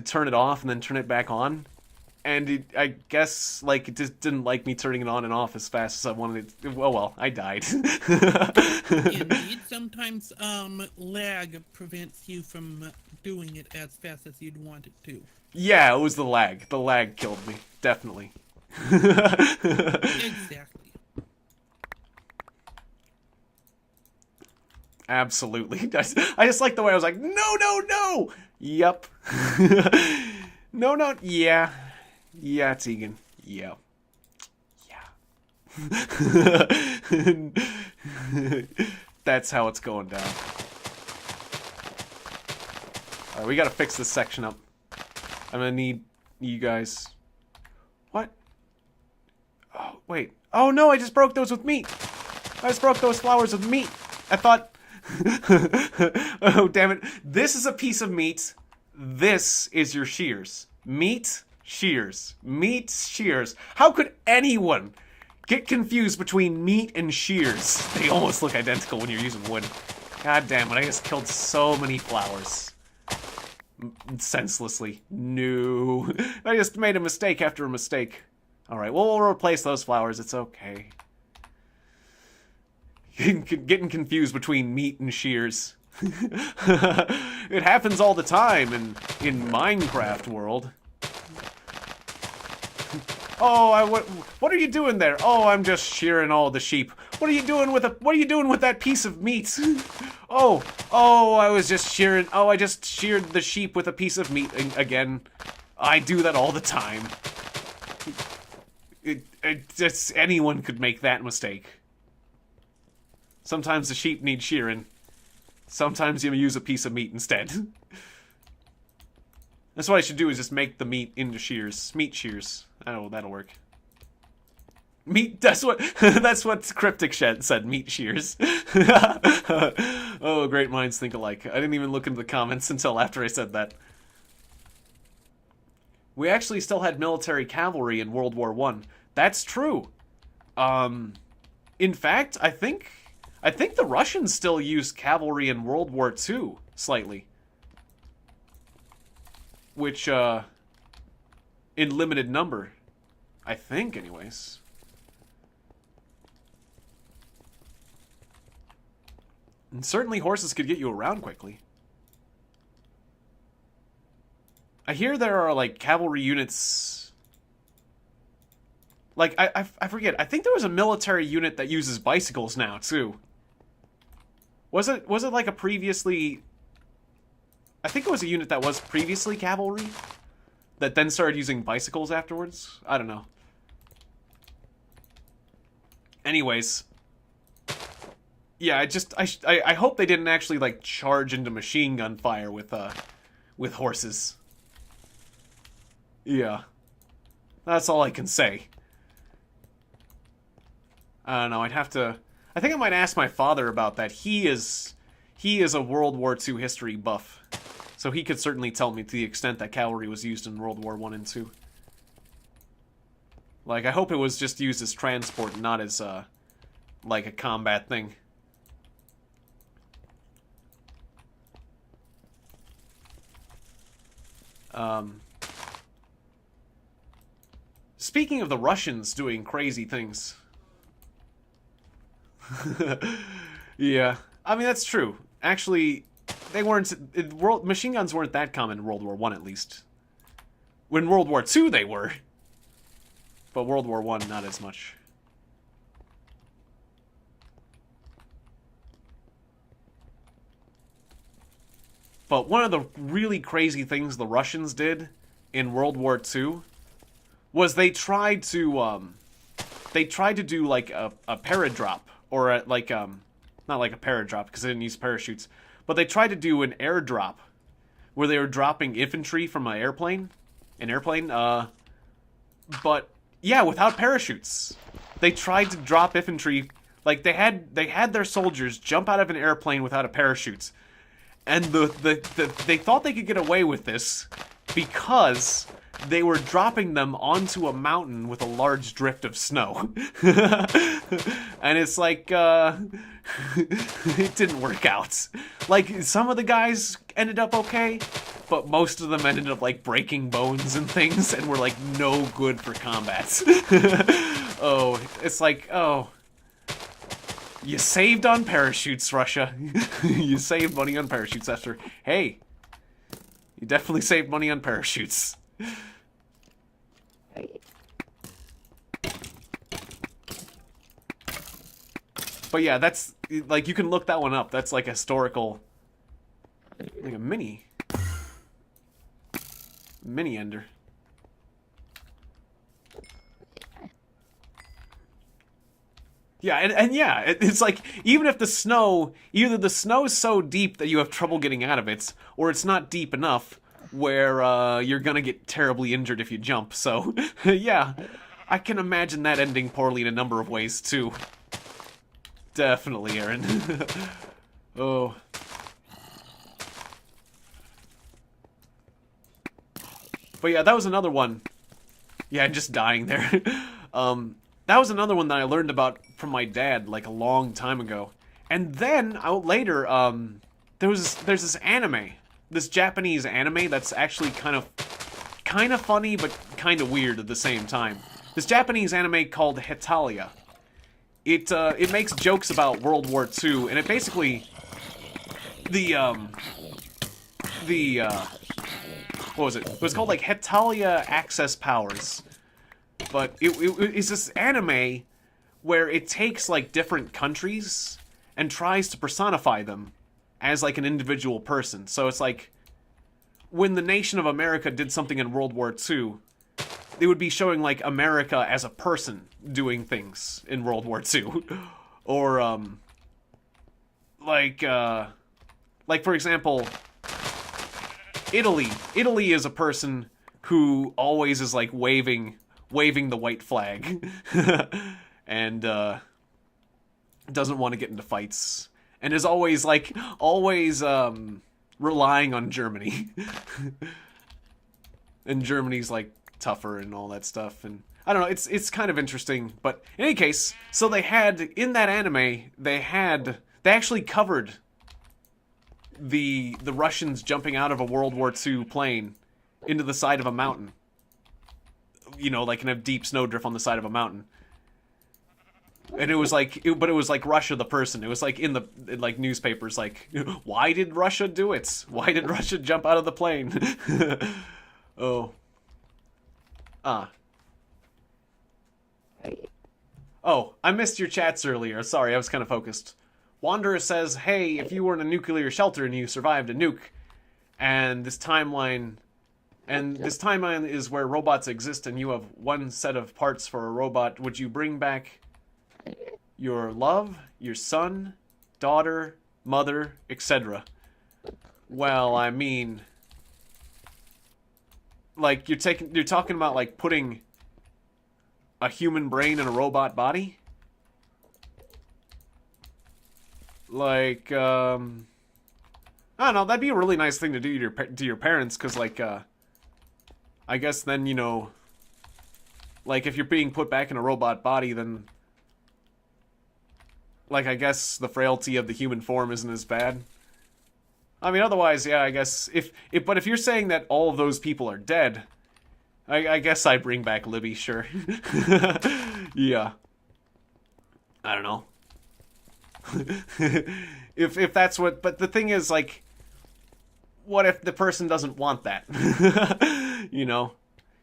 [SPEAKER 1] turn it off and then turn it back on, and I guess like it just didn't like me turning it on and off as fast as I wanted it. Oh well, I died.
[SPEAKER 2] Indeed, sometimes lag prevents you from doing it as fast as you'd want it to.
[SPEAKER 1] Yeah, it was the lag. The lag killed me, definitely.
[SPEAKER 2] Exactly.
[SPEAKER 1] Absolutely. I just like the way I was like, no. Yep. No. Yeah, Tiegon. Yeah. That's how it's going down. Alright, we gotta fix this section up. I'm gonna need you guys. What? Oh, wait. Oh no, I just broke those with meat. I just broke those flowers with meat. I thought... Oh, damn it. This is a piece of meat. This is your shears. Meat, shears. Meat, shears. How could anyone get confused between meat and shears? They almost look identical when you're using wood. God damn it, I just killed so many flowers. Senselessly. No. I just made a mistake after a mistake. Alright, well, we'll replace those flowers. It's okay. Getting confused between meat and shears. It happens all the time in Minecraft world. Oh, what are you doing there? Oh, I'm just shearing all the sheep. What are you doing with that piece of meat? Oh, I was just shearing. Oh, I just sheared the sheep with a piece of meat again. I do that all the time. Anyone could make that mistake. Sometimes the sheep need shearing. Sometimes you use a piece of meat instead. That's what I should do, is just make the meat into shears. Meat shears. Oh, that'll work. Meat, that's what Cryptic Shed said, meat shears. Oh, great minds think alike. I didn't even look into the comments until after I said that. We actually still had military cavalry in World War I. That's true. In fact, I think the Russians still use cavalry in World War II, slightly. Which, in limited number. I think, anyways. And certainly horses could get you around quickly. I hear there are, like, cavalry units... Like, I forget. I think there was a military unit that uses bicycles now, too. Was it like a previously... I think it was a unit that was previously cavalry that then started using bicycles afterwards. I don't know. Anyways... Yeah, I hope they didn't actually, like, charge into machine gun fire with horses. Yeah. That's all I can say. I don't know, I'd have to... I think I might ask my father about that. He is a World War II history buff. So he could certainly tell me to the extent that cavalry was used in World War I and II. Like, I hope it was just used as transport, not as, like, a combat thing. Speaking of the Russians doing crazy things. Yeah. I mean, that's true. Actually, they weren't... machine guns weren't that common in World War I, at least. When World War II, they were. But World War I, not as much. But one of the really crazy things the Russians did in World War II was they tried to do like a paradrop, or a, like not like a paradrop because they didn't use parachutes, but they tried to do an airdrop where they were dropping infantry from an airplane, but yeah, without parachutes. They tried to drop infantry, like they had their soldiers jump out of an airplane without a parachute. And they thought they could get away with this because they were dropping them onto a mountain with a large drift of snow. And it's like, it didn't work out. Like, some of the guys ended up okay, but most of them ended up, like, breaking bones and things and were, like, no good for combat. Oh, it's like, oh... You saved on parachutes, Russia. You saved money on parachutes after... Hey, you definitely saved money on parachutes. But yeah, that's... Like, you can look that one up. That's like a historical... Like a mini ender. Yeah, and yeah, it's like, even if the snow, either the snow is so deep that you have trouble getting out of it, or it's not deep enough where you're gonna get terribly injured if you jump. So, yeah, I can imagine that ending poorly in a number of ways, too. Definitely, Aaron. Oh. But yeah, that was another one. Yeah, just dying there. That was another one that I learned about from my dad, like, a long time ago. And then, later, there's this anime. This Japanese anime that's actually kind of funny, but kind of weird at the same time. This Japanese anime called Hetalia. It makes jokes about World War II, and it basically... what was it? It was called, like, Hetalia Access Powers. But it's this anime where it takes, like, different countries and tries to personify them as, like, an individual person. So it's like, when the nation of America did something in World War II, they would be showing, like, America as a person doing things in World War II. Or, like for example, Italy. Italy is a person who always is like waving the white flag, and doesn't want to get into fights, and is always relying on Germany. And Germany's like tougher and all that stuff, and I don't know, it's kind of interesting. But in any case, so they had in that anime, they actually covered the Russians jumping out of a World War II plane into the side of a mountain. You know, like in a deep snowdrift on the side of a mountain. And it was like, but it was like Russia the person. It was like in like newspapers, like, why did Russia do it? Why did Russia jump out of the plane? Oh. Oh, I missed your chats earlier. Sorry, I was kind of focused. Wanderer says, hey, if you were in a nuclear shelter and you survived a nuke, and this timeline is where robots exist and you have one set of parts for a robot, would you bring back your love, your son, daughter, mother, etc.? Well, I mean, like, you're talking about like putting a human brain in a robot body? Like, I don't know, that'd be a really nice thing to do to your parents, because, like, I guess then, you know, like, if you're being put back in a robot body, then, like, I guess the frailty of the human form isn't as bad. I mean, otherwise, yeah, I guess, but if you're saying that all of those people are dead, I guess I bring back Libby, sure. Yeah. I don't know. if that's what, but the thing is, like, what if the person doesn't want that? You know?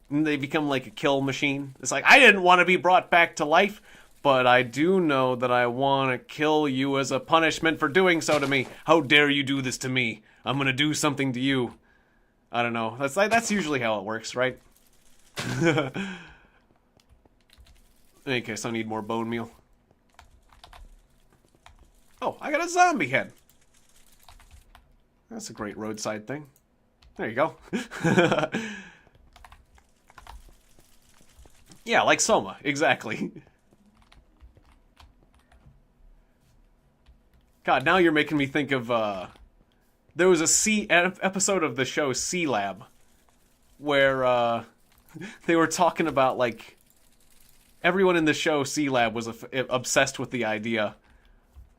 [SPEAKER 1] And they become like a kill machine. It's like, I didn't want to be brought back to life, but I do know that I want to kill you as a punishment for doing so to me. How dare you do this to me? I'm gonna do something to you. I don't know. That's usually how it works, right? In any case, I need more bone meal. Oh, I got a zombie head. That's a great roadside thing. There you go. Yeah, like Soma, exactly. God, now you're making me think of, there was an episode of the show C Lab, where, they were talking about, like, everyone in the show C Lab was obsessed with the idea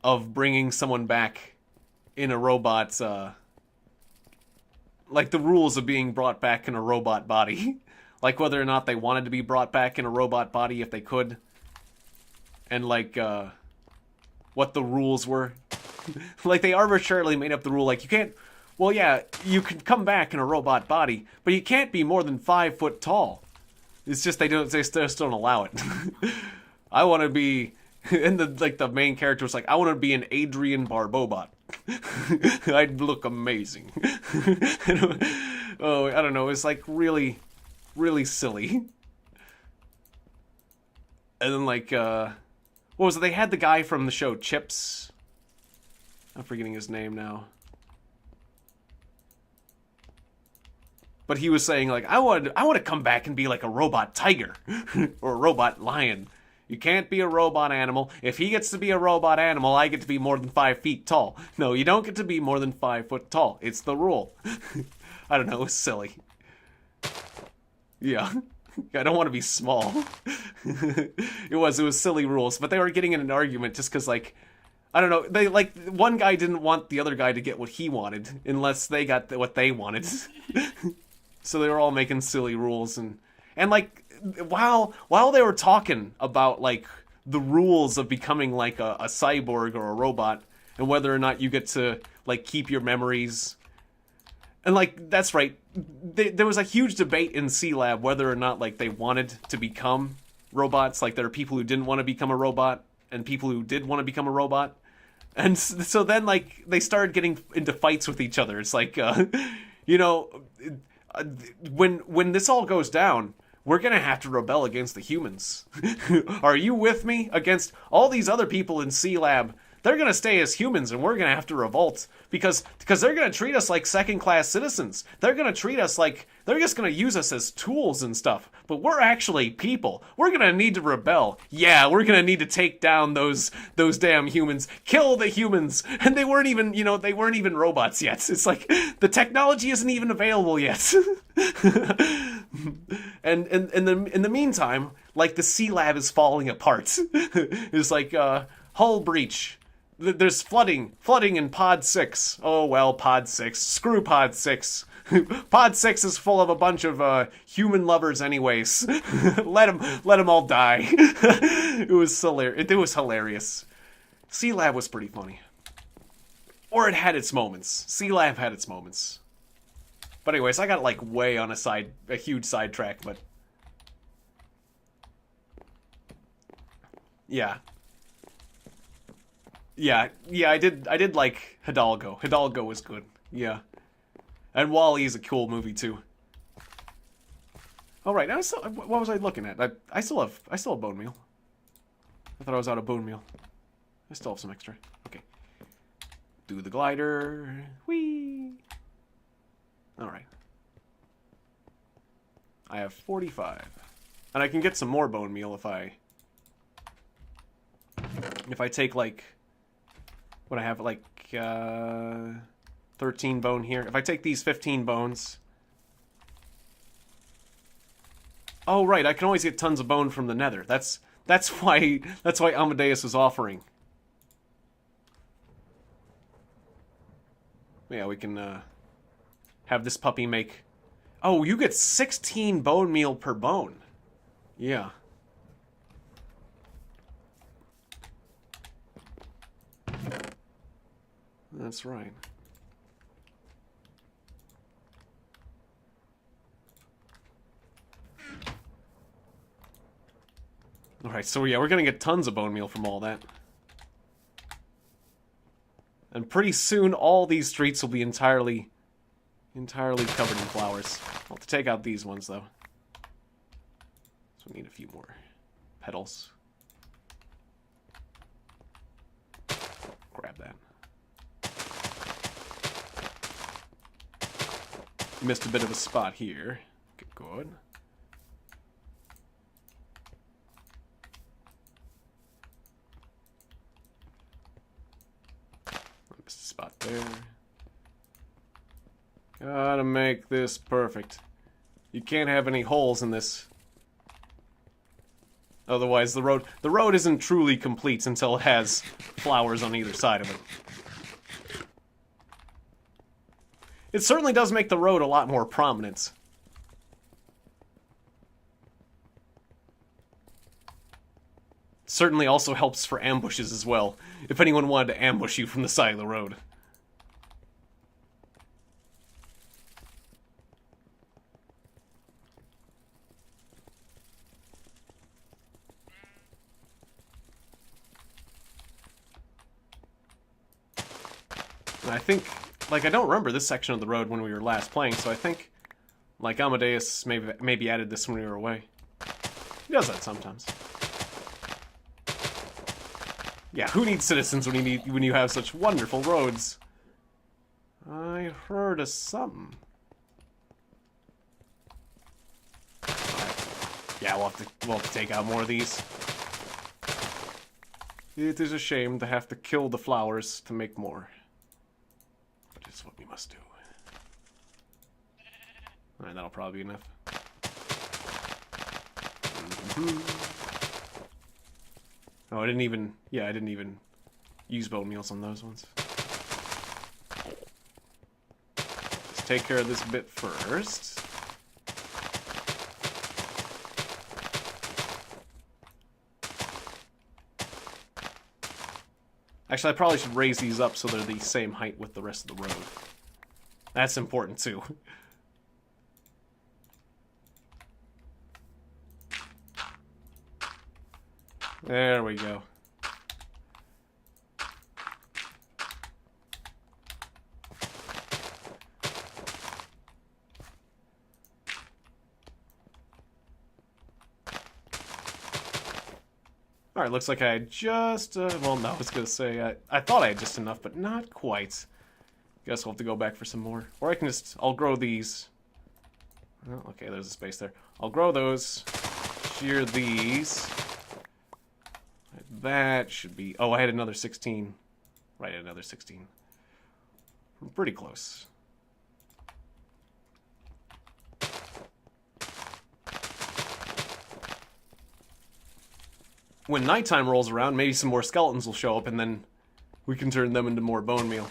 [SPEAKER 1] of bringing someone back in a robot, like the rules of being brought back in a robot body. Like whether or not they wanted to be brought back in a robot body if they could. And like, what the rules were. Like they arbitrarily made up the rule, like you can't, well yeah, you can come back in a robot body, but you can't be more than 5 foot tall. It's just they just don't allow it. I want to be, and the main character was like, I want to be an Adrian Barbobot. I'd look amazing. Oh, I don't know, it's like really, really silly. And then like, what was it? They had the guy from the show Chips. I'm forgetting his name now. But he was saying like, I want to come back and be like a robot tiger or a robot lion. You can't be a robot animal. If he gets to be a robot animal, I get to be more than 5 feet tall. No, you don't get to be more than 5 foot tall. It's the rule. I don't know, it was silly. Yeah. I don't want to be small. It was silly rules, but they were getting in an argument just because, like, I don't know, they, like, one guy didn't want the other guy to get what he wanted unless they got what they wanted. So they were all making silly rules, and like, while they were talking about, like, the rules of becoming, like, a cyborg or a robot, and whether or not you get to, like, keep your memories, and, like, that's right, there was a huge debate in C-Lab whether or not, like, they wanted to become robots. Like, there are people who didn't want to become a robot, and people who did want to become a robot. And so then, like, they started getting into fights with each other. It's like, you know, when this all goes down, we're gonna have to rebel against the humans. Are you with me against all these other people in C-Lab they're gonna stay as humans, and we're gonna have to revolt because they're gonna treat us like second-class citizens. They're gonna treat us like they're just gonna use us as tools and stuff. But we're actually people. We're gonna need to rebel. Yeah, we're gonna need to take down those damn humans, kill the humans, and they weren't even they weren't even robots yet. It's like the technology isn't even available yet. And in the meantime, like the sea lab is falling apart. It's like hull breach. There's flooding in Pod 6. Oh well, Pod 6. Screw Pod 6. Pod 6 is full of a bunch of human lovers anyways. Let them all die. It was hilarious. Sea Lab was pretty funny. Or it had its moments. Sea Lab had its moments. But anyways, I got like way on a huge sidetrack, but yeah. Yeah, I did like Hidalgo. Hidalgo was good. Yeah. And WALL-E is a cool movie too. All right, what was I looking at? I still have bone meal. I thought I was out of bone meal. I still have some extra. Okay. Do the glider. Whee. All right. I have 45. And I can get some more bone meal if I take like what I have like 13 bone here. If I take these 15 bones. Oh right, I can always get tons of bone from the Nether. That's why Amadeus was offering. Yeah, we can have this puppy make... Oh, you get 16 bone meal per bone. Yeah. That's right. Alright, so yeah, we're gonna get tons of bone meal from all that. And pretty soon, all these streets will be entirely covered in flowers. I'll have to take out these ones, though. So we need a few more petals. Grab that. Missed a bit of a spot here. Okay, good. Missed a spot there. Gotta make this perfect. You can't have any holes in this. Otherwise, the road isn't truly complete until it has flowers on either side of it. It certainly does make the road a lot more prominent. Certainly also helps for ambushes as well, if anyone wanted to ambush you from the side of the road. And I think, like, I don't remember this section of the road when we were last playing, so I think, like, Amadeus maybe added this when we were away. He does that sometimes. Yeah, who needs citizens when you have such wonderful roads? I heard of something. Yeah, we'll have to take out more of these. It is a shame to have to kill the flowers to make more. But it's what we must do. Alright, that'll probably be enough. Oh, I didn't even use bone meals on those ones. Let's take care of this bit first. Actually, I probably should raise these up so they're the same height with the rest of the road. That's important too. There we go. Alright, looks like I had just, well, no, I was gonna say, I thought I had just enough, but not quite. Guess we'll have to go back for some more. Or I can just, I'll grow these. Oh, okay, there's a space there. I'll grow those. Shear these. That should be, oh, I had another 16. Right, another 16. I'm pretty close. When nighttime rolls around, maybe some more skeletons will show up, and then we can turn them into more bone meal.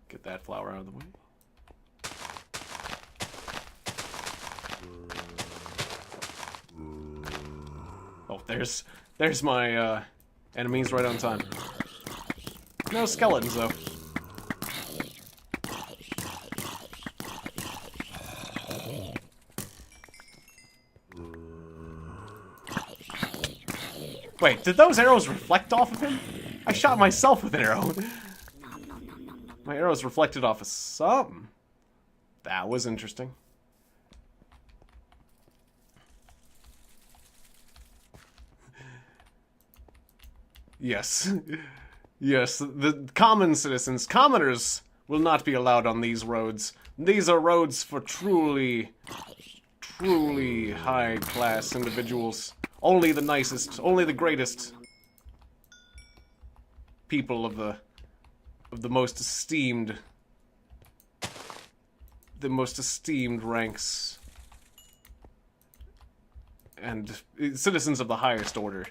[SPEAKER 1] Get that flower out of the way. Oh, there's my enemies right on time. No skeletons, though. Wait, did those arrows reflect off of him? I shot myself with an arrow. My arrows reflected off of something. That was interesting. Yes. Yes, the common citizens, commoners, will not be allowed on these roads. These are roads for truly high-class individuals. Only the nicest, only the greatest people of the most esteemed, ranks and citizens of the highest order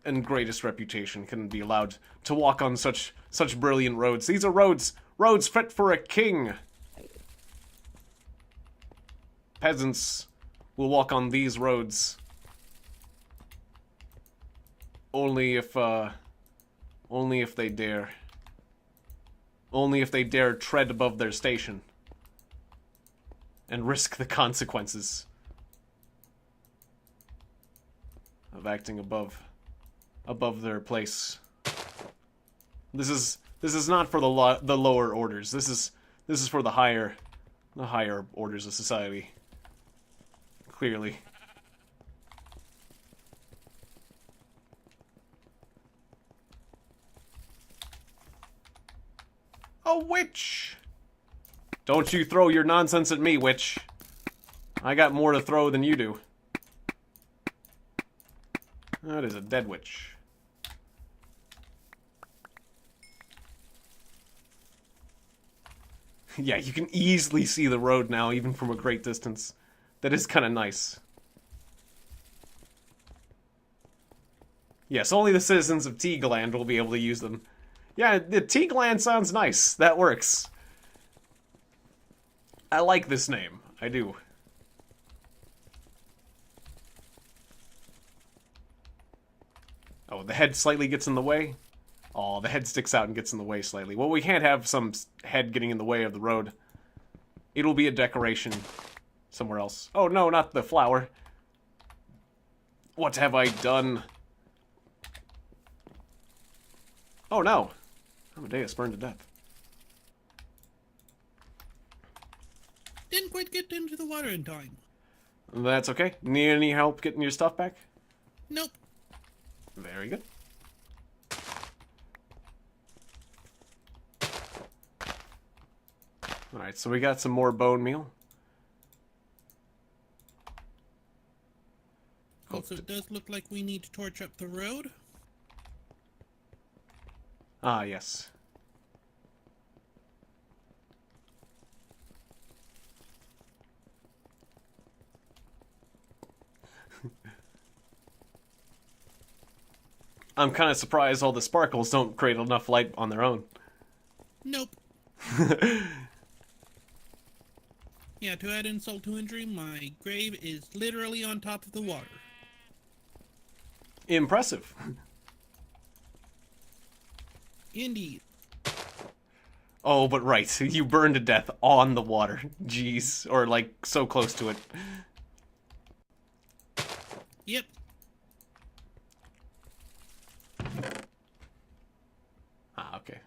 [SPEAKER 1] and greatest reputation can be allowed to walk on such brilliant roads. These are roads fit for a king. Peasants will walk on these roads only if they dare. Only if they dare tread above their station and risk the consequences of acting above their place. This is not for the lower orders. This is for the higher orders of society. Clearly. A witch! Don't you throw your nonsense at me, witch. I got more to throw than you do. That is a dead witch. Yeah, you can easily see the road now, even from a great distance. That is kind of nice. Yes, only the citizens of Tiegon will be able to use them. Yeah, the Tiegon sounds nice. That works. I like this name. I do. Oh, the head slightly gets in the way? Oh, the head sticks out and gets in the way slightly. Well, we can't have some head getting in the way of the road. It'll be a decoration somewhere else. Oh, no, not the flower. What have I done? Oh, no. Amadeus burned to death.
[SPEAKER 2] Didn't quite get into the water in time.
[SPEAKER 1] That's okay. Need any help getting your stuff back?
[SPEAKER 2] Nope.
[SPEAKER 1] Very good. Alright, so we got some more bone meal.
[SPEAKER 2] Also, it does look like we need to torch up the road.
[SPEAKER 1] Ah, yes. I'm kind of surprised all the sparkles don't create enough light on their own.
[SPEAKER 2] Nope. Yeah, to add insult to injury, my grave is literally on top of the water.
[SPEAKER 1] Impressive.
[SPEAKER 2] Indeed.
[SPEAKER 1] Oh, but right, you burned to death on the water. Jeez, or like so close to it.
[SPEAKER 2] Yep.
[SPEAKER 1] Ah, okay.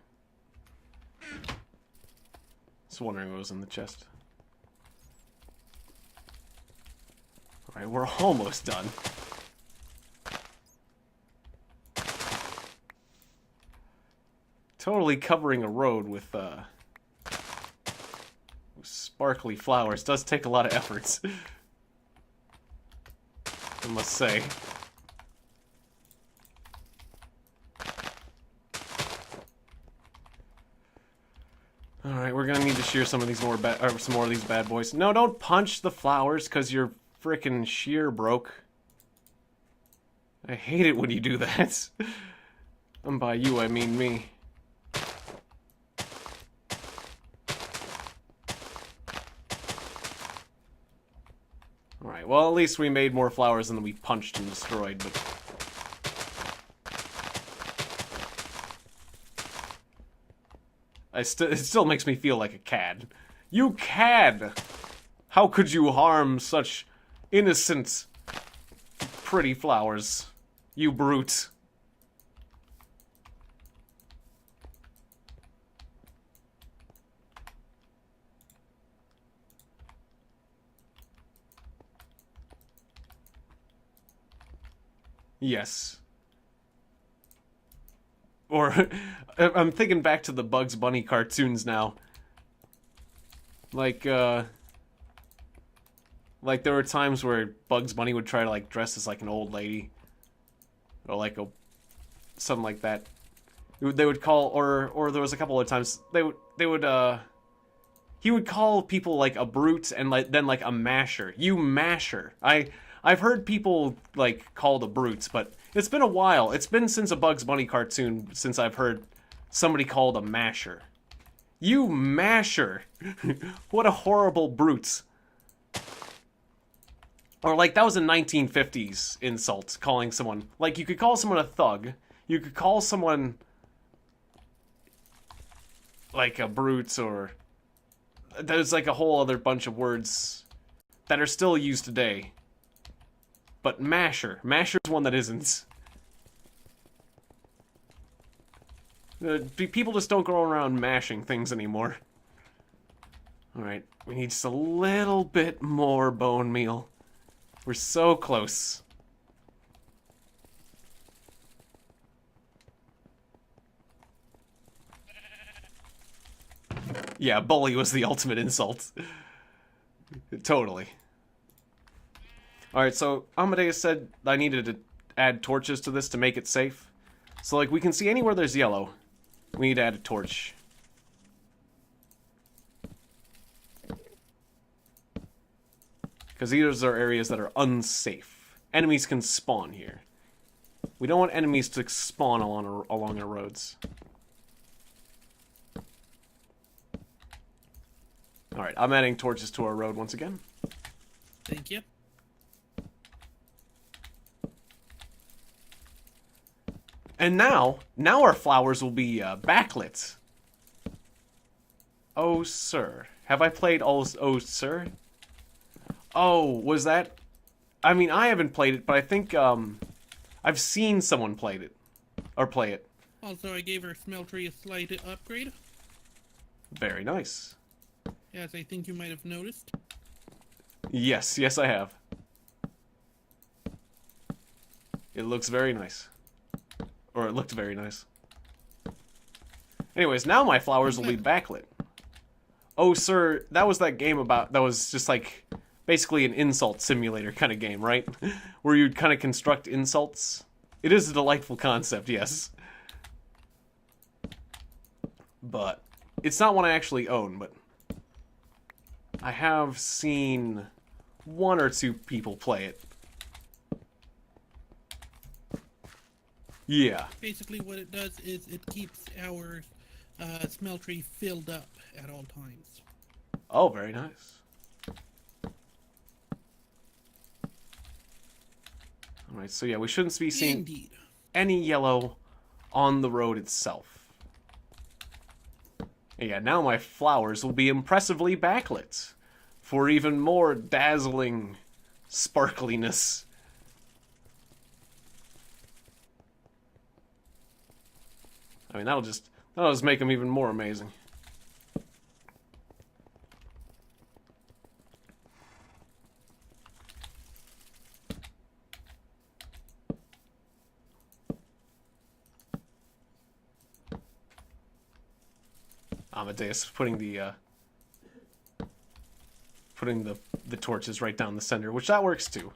[SPEAKER 1] Just wondering what was in the chest. Alright, we're almost done. Totally covering a road with sparkly flowers does take a lot of efforts. I must say. Alright, we're gonna need to shear some of these some more of these bad boys. No, don't punch the flowers because your frickin' shear broke. I hate it when you do that. And by you, I mean me. Alright, well, at least we made more flowers than we punched and destroyed, but... it still makes me feel like a cad. You cad! How could you harm such innocent, pretty flowers? You brute. Yes. Or, I'm thinking back to the Bugs Bunny cartoons now. Like there were times where Bugs Bunny would try to, like, dress as, like, an old lady. Or, like, something like that. They would call, or there was a couple of times, he would call people, like, a brute and, like, then, like, a masher. You masher. I've heard people, like, called a brutes, but it's been a while. It's been since a Bugs Bunny cartoon since I've heard somebody called a masher. You masher! What a horrible brute. Or, like, that was a 1950s insult, calling someone... Like, you could call someone a thug. You could call someone... like, a brute, or... There's, like, a whole other bunch of words that are still used today. But masher. Masher's one that isn't. People just don't go around mashing things anymore. Alright, we need just a little bit more bone meal. We're so close. Yeah, bully was the ultimate insult. Totally. Alright, so Amadeus said I needed to add torches to this to make it safe. So, like, we can see anywhere there's yellow, we need to add a torch. Because these are areas that are unsafe. Enemies can spawn here. We don't want enemies to spawn along our roads. Alright, I'm adding torches to our road once again.
[SPEAKER 2] Thank you.
[SPEAKER 1] And now our flowers will be backlit. Oh, sir. Have I played Oh, Sir? Oh, was that... I mean, I haven't played it, but I think, I've seen someone play it. Or play it.
[SPEAKER 2] Also, I gave our smeltery a slight upgrade.
[SPEAKER 1] Very nice.
[SPEAKER 2] As I think you might have noticed.
[SPEAKER 1] Yes, yes I have. It looks very nice. Or it looked very nice. Anyways, now my flowers will be backlit. Oh, sir, that was that game about... That was just like... Basically an insult simulator kind of game, right? Where you'd kind of construct insults. It is a delightful concept, yes. But... It's not one I actually own, but... I have seen... one or two people play it. Yeah.
[SPEAKER 2] Basically what it does is it keeps our smeltery filled up at all times.
[SPEAKER 1] Oh, very nice. Alright, so yeah, we shouldn't be seeing any yellow on the road itself. And yeah, now my flowers will be impressively backlit for even more dazzling sparkliness. I mean, that'll just make them even more amazing. Amadeus putting the torches right down the center, which that works too.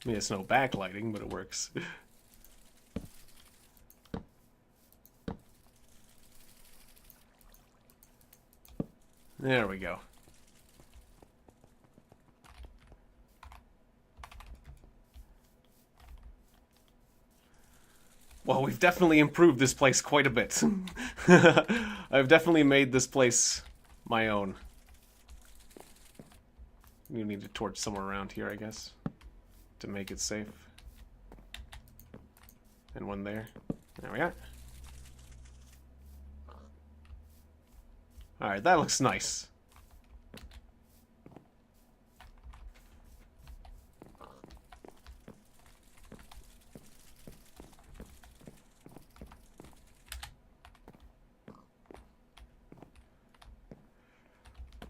[SPEAKER 1] I mean, it's no backlighting, but it works. There we go. Well, we've definitely improved this place quite a bit. I've definitely made this place my own. You need a torch somewhere around here, I guess, to make it safe. And one there. There we are. Alright, that looks nice.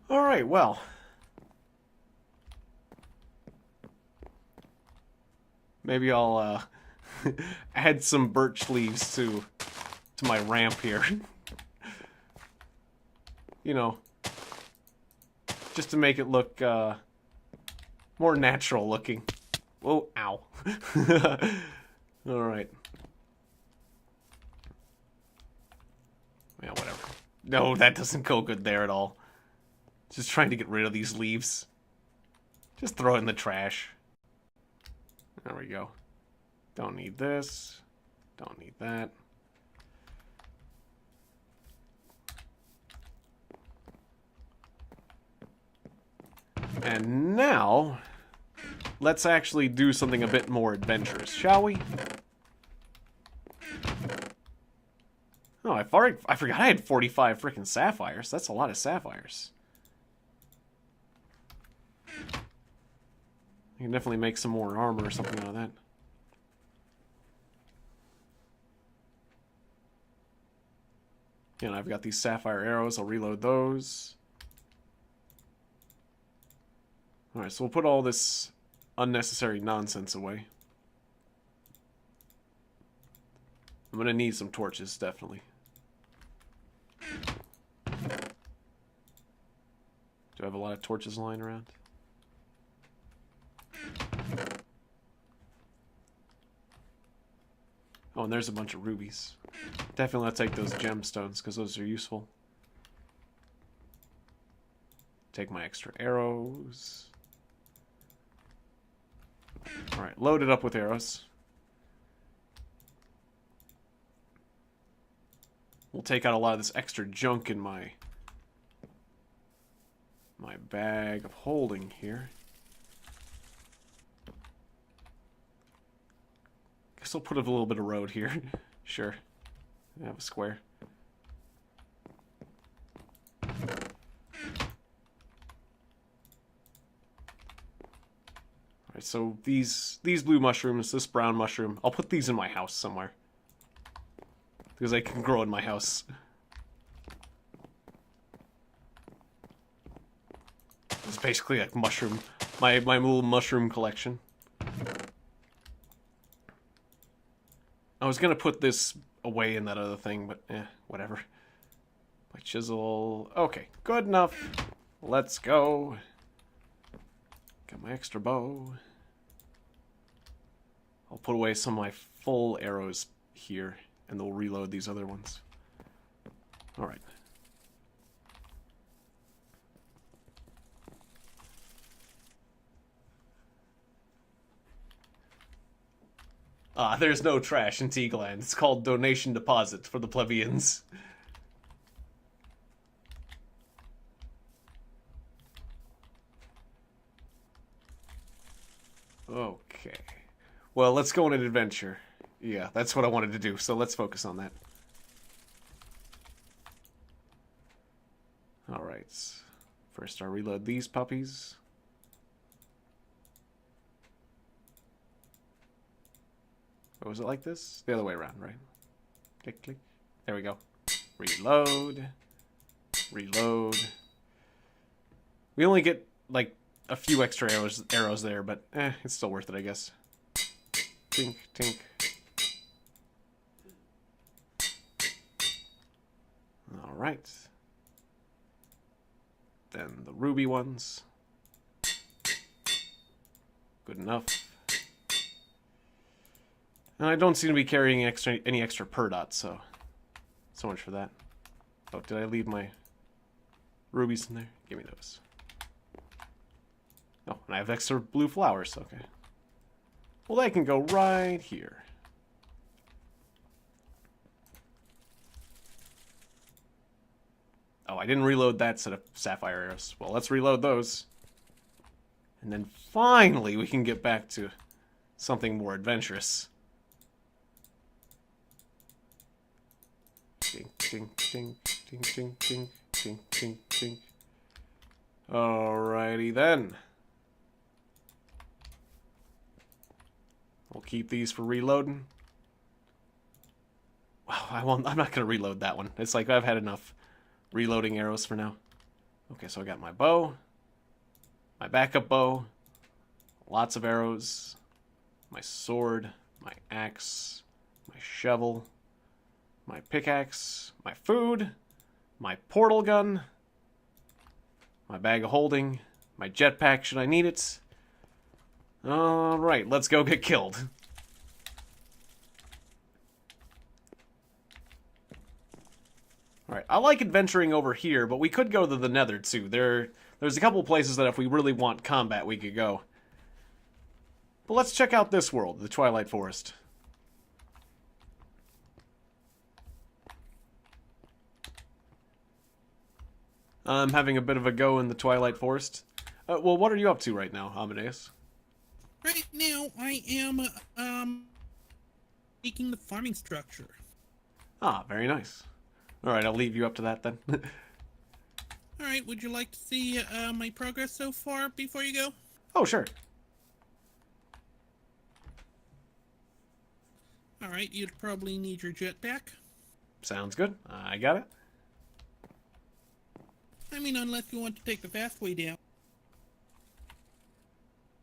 [SPEAKER 1] Alright, well. Maybe I'll add some birch leaves to my ramp here. You know, just to make it look more natural looking. Whoa, ow. Alright. Yeah, whatever. No, that doesn't go good there at all. Just trying to get rid of these leaves. Just throw it in the trash. There we go. Don't need this. Don't need that. And now, let's actually do something a bit more adventurous, shall we? Oh, I forgot I had 45 frickin' sapphires. That's a lot of sapphires. I can definitely make some more armor or something out of that. And I've got these sapphire arrows. I'll reload those. Alright, so we'll put all this unnecessary nonsense away. I'm gonna need some torches, definitely. Do I have a lot of torches lying around? Oh, and there's a bunch of rubies. Definitely I'll take those gemstones, because those are useful. Take my extra arrows. Alright, load it up with arrows. We'll take out a lot of this extra junk in my bag of holding here. Guess I'll put a little bit of road here. Sure. I have a square. Alright, so these blue mushrooms, this brown mushroom, I'll put these in my house somewhere. Because they can grow in my house. It's basically like mushroom, my little mushroom collection. I was gonna put this away in that other thing, but whatever. My chisel. Okay, good enough. Let's go. Got my extra bow. I'll put away some of my full arrows here, and they'll reload these other ones. Alright. Ah, there's no trash in Tiegon. It's called donation deposit for the plebeians. Okay. Well, let's go on an adventure. Yeah, that's what I wanted to do, so let's focus on that. Alright. First I'll reload these puppies. Oh, was it like this? The other way around, right? Click, click. There we go. Reload. Reload. We only get, like, a few extra arrows there, but it's still worth it, I guess. Tink, tink. Alright. Then the ruby ones. Good enough. And I don't seem to be carrying any extra per dots, so much for that. Oh, did I leave my rubies in there? Give me those. Oh, and I have extra blue flowers, okay. Well, they can go right here. Oh, I didn't reload that set of sapphire arrows. Well, let's reload those. And then finally we can get back to something more adventurous. Ding, ding, ding, ding, ding, ding, ding, ding, ding. Alrighty then. We'll keep these for reloading. Wow, I'm not going to reload that one. It's like I've had enough reloading arrows for now. Okay, so I got my bow, my backup bow, lots of arrows, my sword, my axe, my shovel, my pickaxe, my food, my portal gun, my bag of holding, my jetpack should I need it. Alright, let's go get killed. Alright, I like adventuring over here, but we could go to the Nether too. There's a couple places that if we really want combat we could go. But let's check out this world, the Twilight Forest. I'm having a bit of a go in the Twilight Forest. Well, what are you up to right now, Amadeus?
[SPEAKER 2] Right now, I am making the farming structure.
[SPEAKER 1] Ah, very nice. Alright, I'll leave you up to that then.
[SPEAKER 2] Alright, would you like to see my progress so far before you go?
[SPEAKER 1] Oh, sure.
[SPEAKER 2] Alright, you'd probably need your jetpack.
[SPEAKER 1] Sounds good. I got it.
[SPEAKER 2] I mean, unless you want to take the fast way down.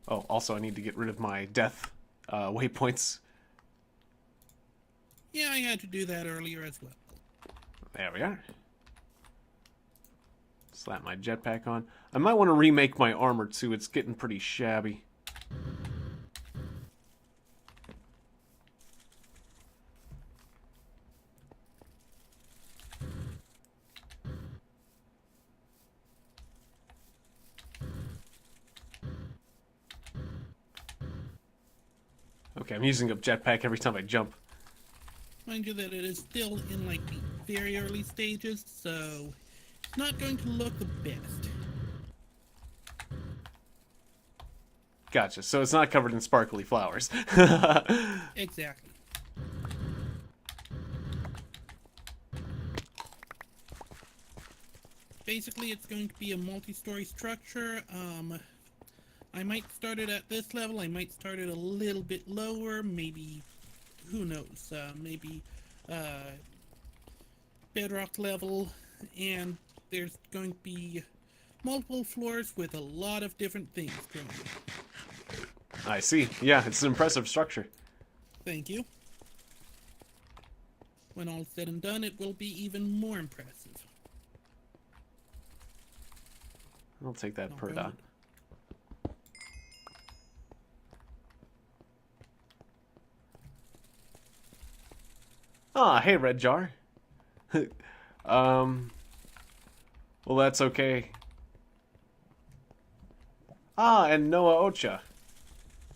[SPEAKER 1] Oh, also I need to get rid of my death waypoints.
[SPEAKER 2] Yeah, I had to do that earlier as well.
[SPEAKER 1] There we are. Slap my jetpack on. I might want to remake my armor too. It's getting pretty shabby. Okay, I'm using a jetpack every time I jump.
[SPEAKER 2] Mind you that it is still in like the very early stages, so it's not going to look the best.
[SPEAKER 1] Gotcha. So it's not covered in sparkly flowers.
[SPEAKER 2] Exactly. Basically, it's going to be a multi-story structure. I might start it at this level, I might start it a little bit lower, maybe, who knows, maybe bedrock level, and there's going to be multiple floors with a lot of different things going on.
[SPEAKER 1] I see. Yeah, it's an impressive structure.
[SPEAKER 2] Thank you. When all's said and done, it will be even more impressive.
[SPEAKER 1] I'll take that per dot. Ah, hey, Red Jar. Well, that's okay. Ah, and Noah Ocha.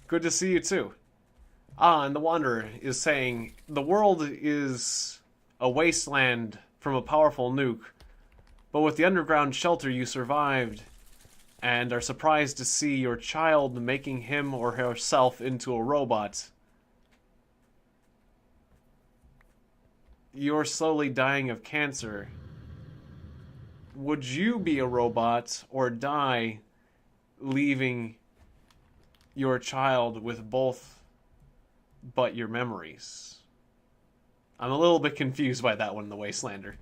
[SPEAKER 1] Good to see you, too. Ah, and the Wanderer is saying, the world is a wasteland from a powerful nuke, but with the underground shelter you survived, and are surprised to see your child making him or herself into a robot. You're slowly dying of cancer. Would you be a robot or die leaving your child with both but your memories? I'm a little bit confused by that one, the Wastelander.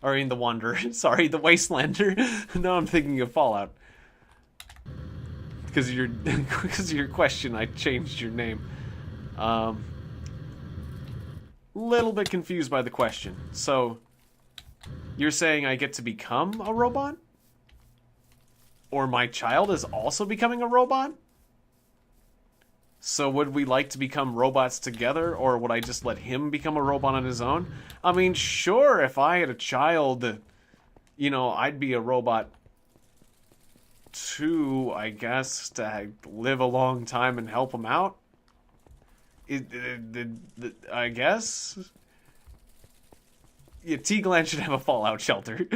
[SPEAKER 1] Or the Wanderer. Sorry, the Wastelander. No, I'm thinking of Fallout. Because of your question, I changed your name. Little bit confused by the question. So, You're saying I get to become a robot? Or my child is also becoming a robot? So would we like to become robots together, or would I just let him become a robot on his own? I mean, sure, if I had a child, you know, I'd be a robot too, I guess, to live a long time and help him out. I guess? Yeah, Tiegon should have a fallout shelter.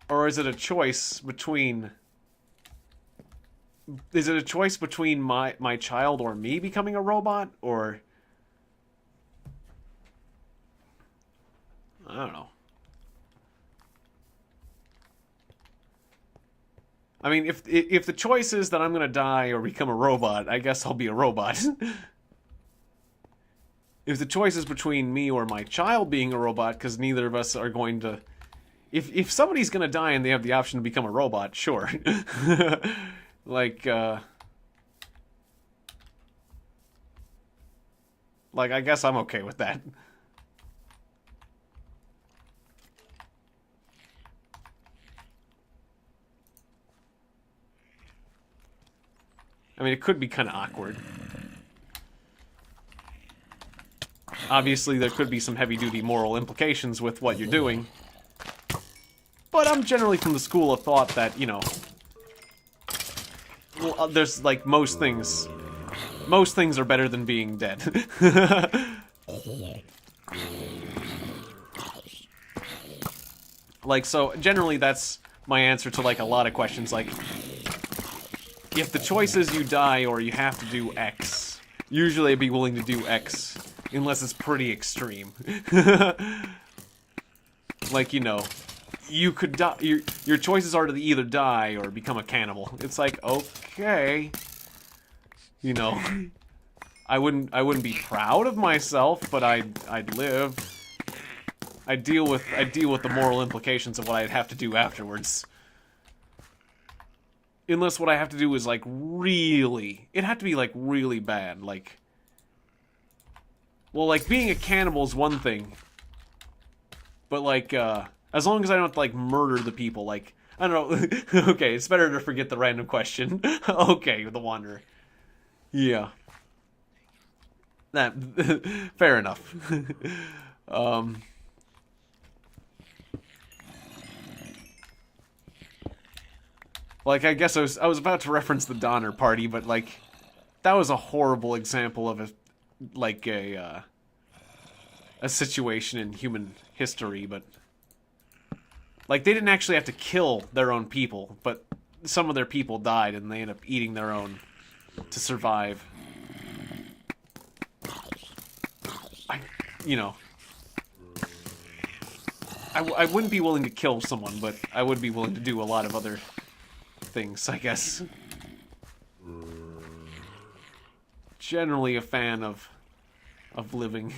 [SPEAKER 1] Or is it a choice between... Is it a choice between my child or me becoming a robot? Or... I don't know. I mean, if the choice is that I'm gonna die or become a robot, I guess I'll be a robot. If the choice is between me or my child being a robot, because neither of us are going to... If somebody's gonna die and they have the option to become a robot, sure. Like, I guess I'm okay with that. I mean, it could be kind of awkward. Obviously, there could be some heavy-duty moral implications with what you're doing. But I'm generally from the school of thought that, you know... Well, there's, like, most things are better than being dead. Like, so, generally that's my answer to, like, a lot of questions, like... If the choice is you die or you have to do X, usually I'd be willing to do X, unless it's pretty extreme. Like, you know, you could die, your choices are to either die or become a cannibal. It's like, okay, you know, I wouldn't be proud of myself, but I'd live. I'd deal with the moral implications of what I'd have to do afterwards. Unless what I have to do is, like, really... It'd have to be, like, really bad, like... Well, like, being a cannibal is one thing. But, like, as long as I don't have to, like, murder the people, like... I don't know. Okay, it's better to forget the random question. Okay, the Wanderer. Yeah. That... Fair enough. Like, I guess I was about to reference the Donner Party, but, like, that was a horrible example of a situation in human history, but... Like, they didn't actually have to kill their own people, but some of their people died, and they ended up eating their own to survive. You know... I wouldn't be willing to kill someone, but I would be willing to do a lot of other... things, I guess. Generally a fan of living.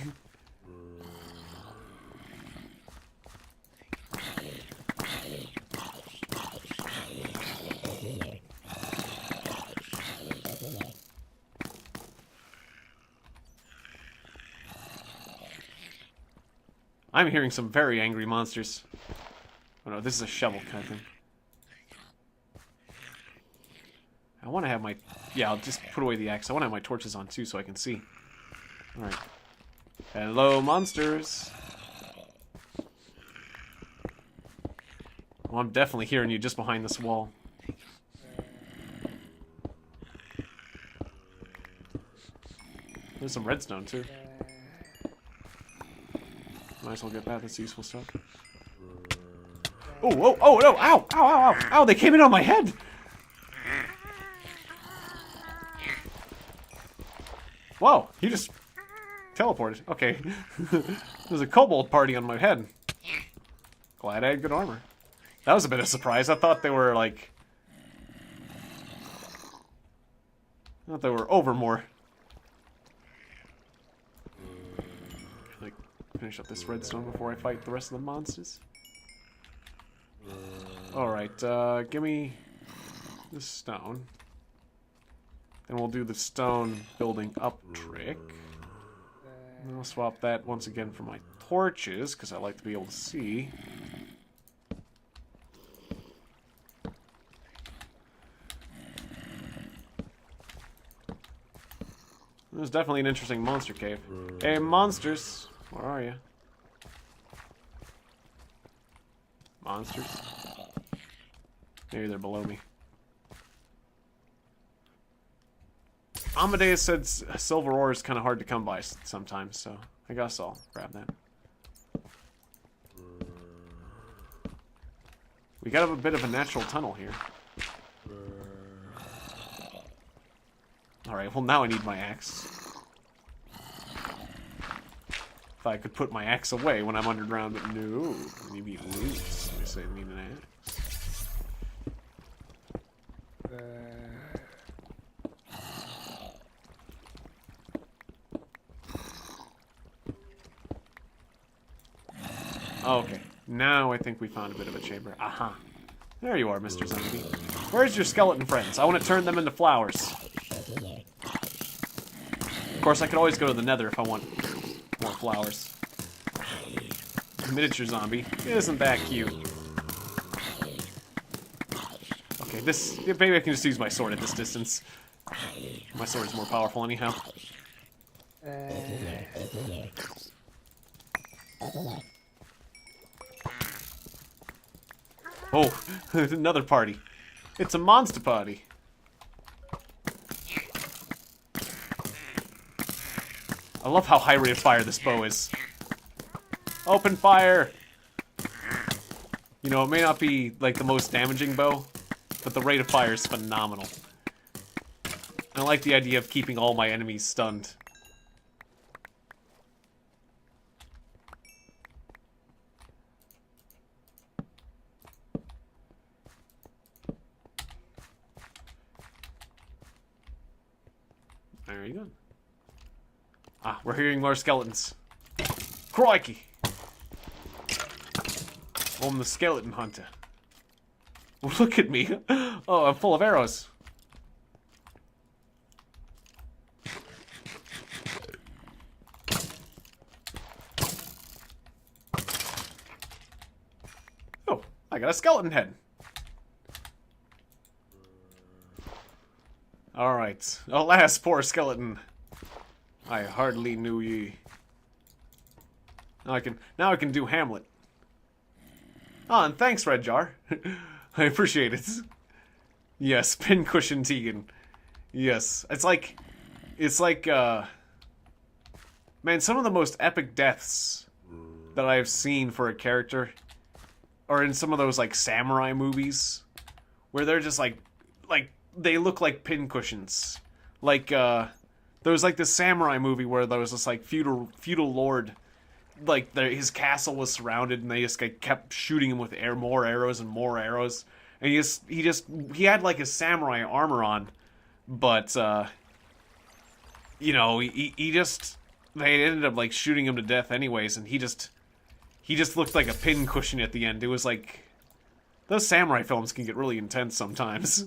[SPEAKER 1] I'm hearing some very angry monsters. Oh no, this is a shovel kind of thing. I want to have my... Yeah, I'll just put away the axe. I want to have my torches on, too, so I can see. Alright. Hello, monsters! Well, I'm definitely hearing you just behind this wall. There's some redstone, too. Might as well get that. That's useful stuff. Oh, oh, oh, no! Ow! Ow, ow, ow! Ow, they came in on my head! Whoa, he just teleported. Okay. There's a kobold party on my head. Glad I had good armor. That was a bit of a surprise. I thought they were, like... I thought they were over more. Like, finish up this redstone before I fight the rest of the monsters. Alright, give me this stone. Then we'll do the stone building up trick. I'll swap that once again for my torches, because I like to be able to see. This is definitely an interesting monster cave. Hey, monsters! Where are you? Monsters? Maybe they're below me. Amadeus said silver ore is kind of hard to come by sometimes, so I guess I'll grab that. We got a bit of a natural tunnel here. Alright, well now I need my axe. If I could put my axe away when I'm underground, but no. You need loose. I say I need an axe. Okay, now I think we found a bit of a chamber. Aha. There you are, Mr. Zombie. Where's your skeleton friends? I want to turn them into flowers. Of course, I could always go to the nether if I want more flowers. Miniature zombie. Isn't that cute? Okay, this... Maybe I can just use my sword at this distance. My sword is more powerful anyhow. Oh, another party. It's a monster party. I love how high rate of fire this bow is. Open fire! You know, it may not be, like, the most damaging bow, but the rate of fire is phenomenal. I like the idea of keeping all my enemies stunned. There you go. Ah, we're hearing more skeletons. Crikey! I'm the skeleton hunter. Look at me. Oh, I'm full of arrows. Oh, I got a skeleton head. Alright. Alas, poor skeleton. I hardly knew ye. Now I can do Hamlet. Oh, and thanks, Red Jar. I appreciate it. Yes, pincushion Tiegon. Yes. It's like, man, some of the most epic deaths that I've seen for a character are in some of those, like, samurai movies, where they're just, like, they look like pincushions. Like, there was, like, this samurai movie where there was this, like, feudal lord, like, his castle was surrounded, and they just, like, kept shooting him with more arrows and more arrows. And he had, like, his samurai armor on, but, you know, they ended up, like, shooting him to death anyways, and he just looked like a pincushion at the end. It was, like, those samurai films can get really intense sometimes.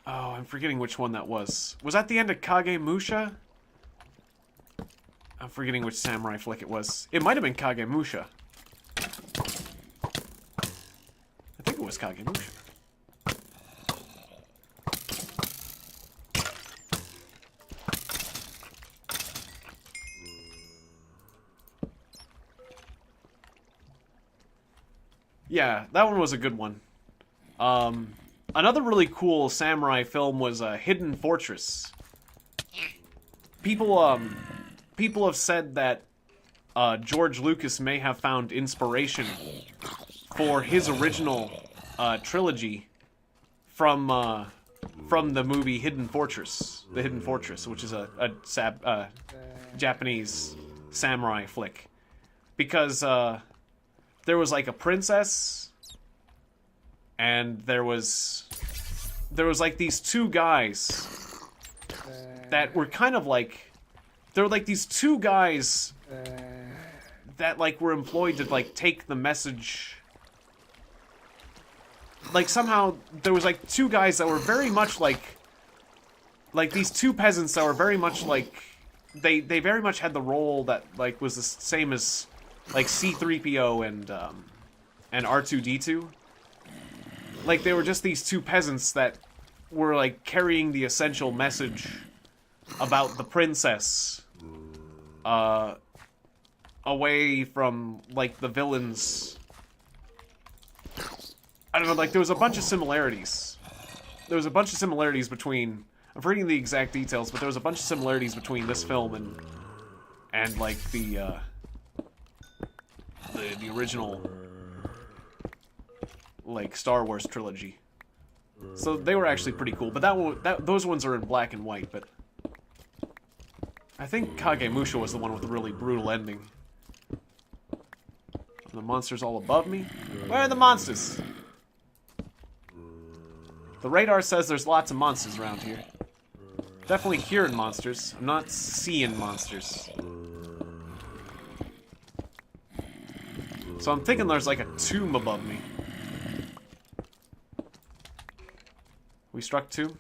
[SPEAKER 1] Oh, I'm forgetting which one that was. Was that the end of Kagemusha? I'm forgetting which samurai flick it was. It might have been Kagemusha. I think it was Kagemusha. Yeah, that one was a good one. Another really cool samurai film was Hidden Fortress. People have said that George Lucas may have found inspiration for his original trilogy from the movie Hidden Fortress, The Hidden Fortress, which is a Japanese samurai flick, because there was like a princess. And there was like these two guys that were kind of like, there were like these two guys that like were employed to like take the message. Like somehow there was like two guys that were very much like like, these two peasants that were very much, like, they very much had the role that, like, was the same as, like, C-3PO and R2-D2. Like, they were just these two peasants that were, like, carrying the essential message about the princess, away from, like, the villains. I don't know, like, there was a bunch of similarities. There was a bunch of similarities between... I'm forgetting the exact details, but there was a bunch of similarities between this film and like, the original, like, Star Wars trilogy. So they were actually pretty cool, but those ones are in black and white, but... I think Kagemusha was the one with the really brutal ending. Are the monsters all above me? Where are the monsters? The radar says there's lots of monsters around here. Definitely hearing monsters. I'm not seeing monsters. So I'm thinking there's like a tomb above me. We struck two?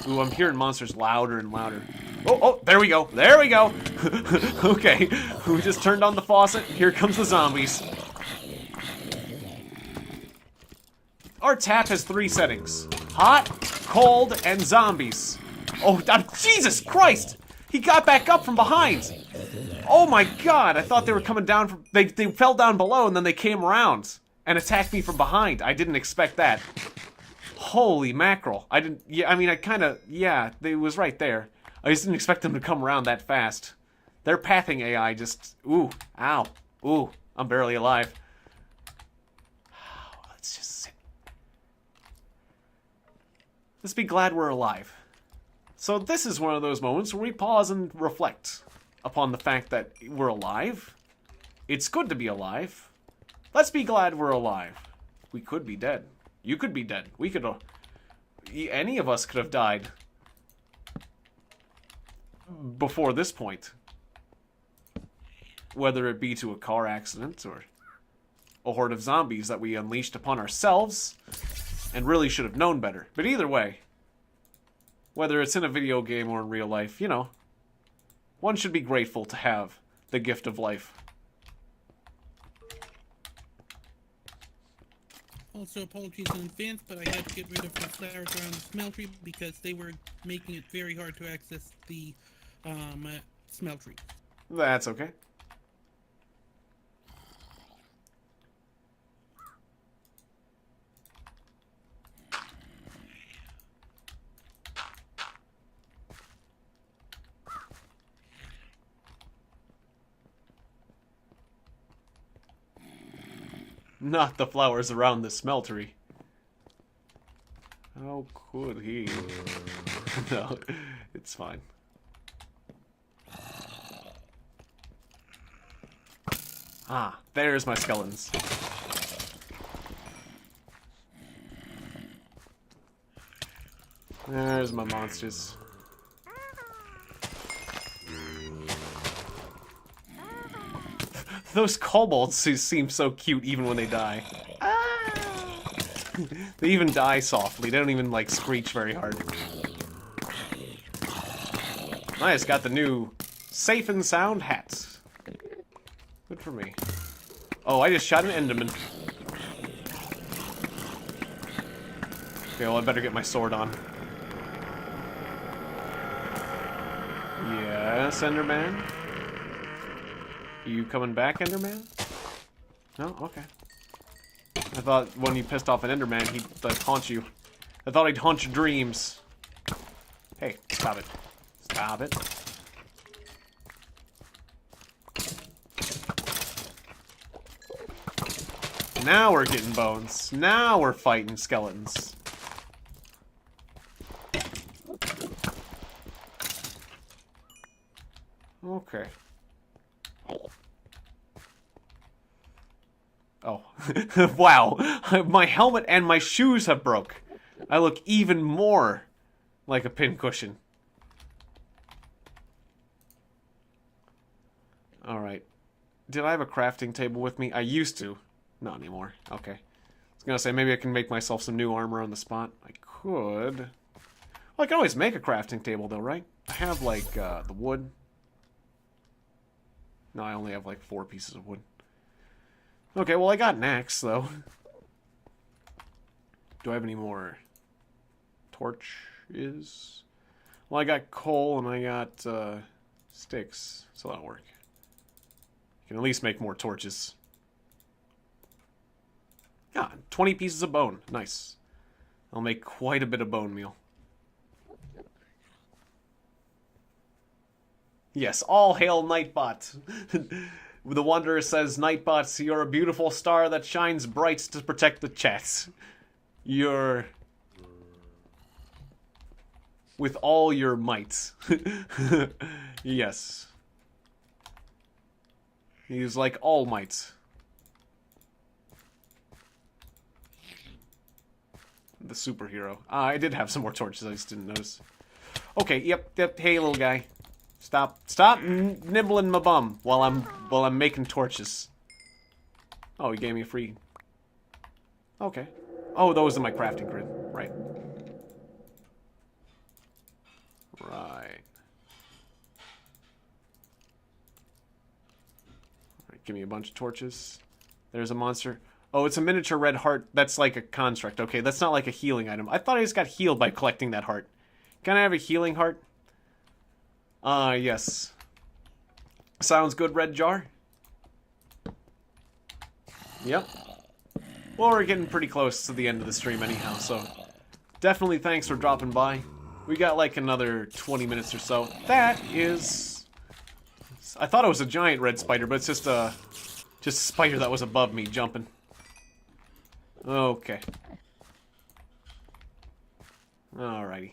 [SPEAKER 1] Ooh, I'm hearing monsters louder and louder. Oh, there we go. There we go. Okay, we just turned on the faucet. Here comes the zombies. Our tap has 3 settings. Hot, cold, and zombies. Oh, Jesus Christ! He got back up from behind. Oh my God, I thought they were coming down from... They fell down below and then they came around and attacked me from behind. I didn't expect that. Holy mackerel. I didn't... Yeah, I mean, I kind of... Yeah, it was right there. I just didn't expect them to come around that fast. Their pathing AI just... Ooh, ow. Ooh, I'm barely alive. Let's just sit. Let's be glad we're alive. So this is one of those moments where we pause and reflect upon the fact that we're alive. It's good to be alive. Let's be glad we're alive. We could be dead. You could be dead. We could... any of us could have died before this point. Whether it be to a car accident or a horde of zombies that we unleashed upon ourselves and really should have known better. But either way, whether it's in a video game or in real life, you know, one should be grateful to have the gift of life.
[SPEAKER 2] Also, apologies in advance, but I had to get rid of the flowers around the smeltery because they were making it very hard to access the smeltery.
[SPEAKER 1] That's okay. Not the flowers around the smeltery. How could he? No, it's fine. Ah, there's my skeletons. There's my monsters. Those kobolds seem so cute even when they die. They even die softly. They don't even, like, screech very hard. I just got the new Safe and Sound hats. Good for me. Oh, I just shot an Enderman. Okay, well, I better get my sword on. Yes, Enderman? You coming back, Enderman? No? Okay. I thought when you pissed off an Enderman, he'd haunt you. I thought he'd haunt your dreams. Hey, stop it. Stop it. Now we're getting bones. Now we're fighting skeletons. Okay. Oh. Wow. My helmet and my shoes have broke. I look even more like a pincushion. Alright. Did I have a crafting table with me? I used to. Not anymore. Okay. I was gonna say, maybe I can make myself some new armor on the spot. I could. Well, I can always make a crafting table, though, right? I have, like, the wood. No, I only have, like, 4 pieces of wood. Okay, well, I got an axe, though. Do I have any more torches? Well, I got coal and I got sticks, so that'll work. You can at least make more torches. Ah, 20 pieces of bone. Nice. I'll make quite a bit of bone meal. Yes, all hail Nightbot. The Wanderer says, Nightbot, you're a beautiful star that shines bright to protect the chat. You're... with all your might. Yes. He's like All Might. The superhero. I did have some more torches, I just didn't notice. Okay, yep. Hey, little guy. Stop nibbling my bum while I'm making torches. Oh, he gave me a free... Okay. Oh, those are my crafting grid. Right. Right. Alright, give me a bunch of torches. There's a monster. Oh, it's a miniature red heart. That's like a construct. Okay, that's not like a healing item. I thought I just got healed by collecting that heart. Can I have a healing heart? Yes. Sounds good, Red Jar. Yep. Well, we're getting pretty close to the end of the stream anyhow, so... definitely thanks for dropping by. We got like another 20 minutes or so. That is... I thought it was a giant red spider, but it's just a spider that was above me jumping. Okay. Alrighty.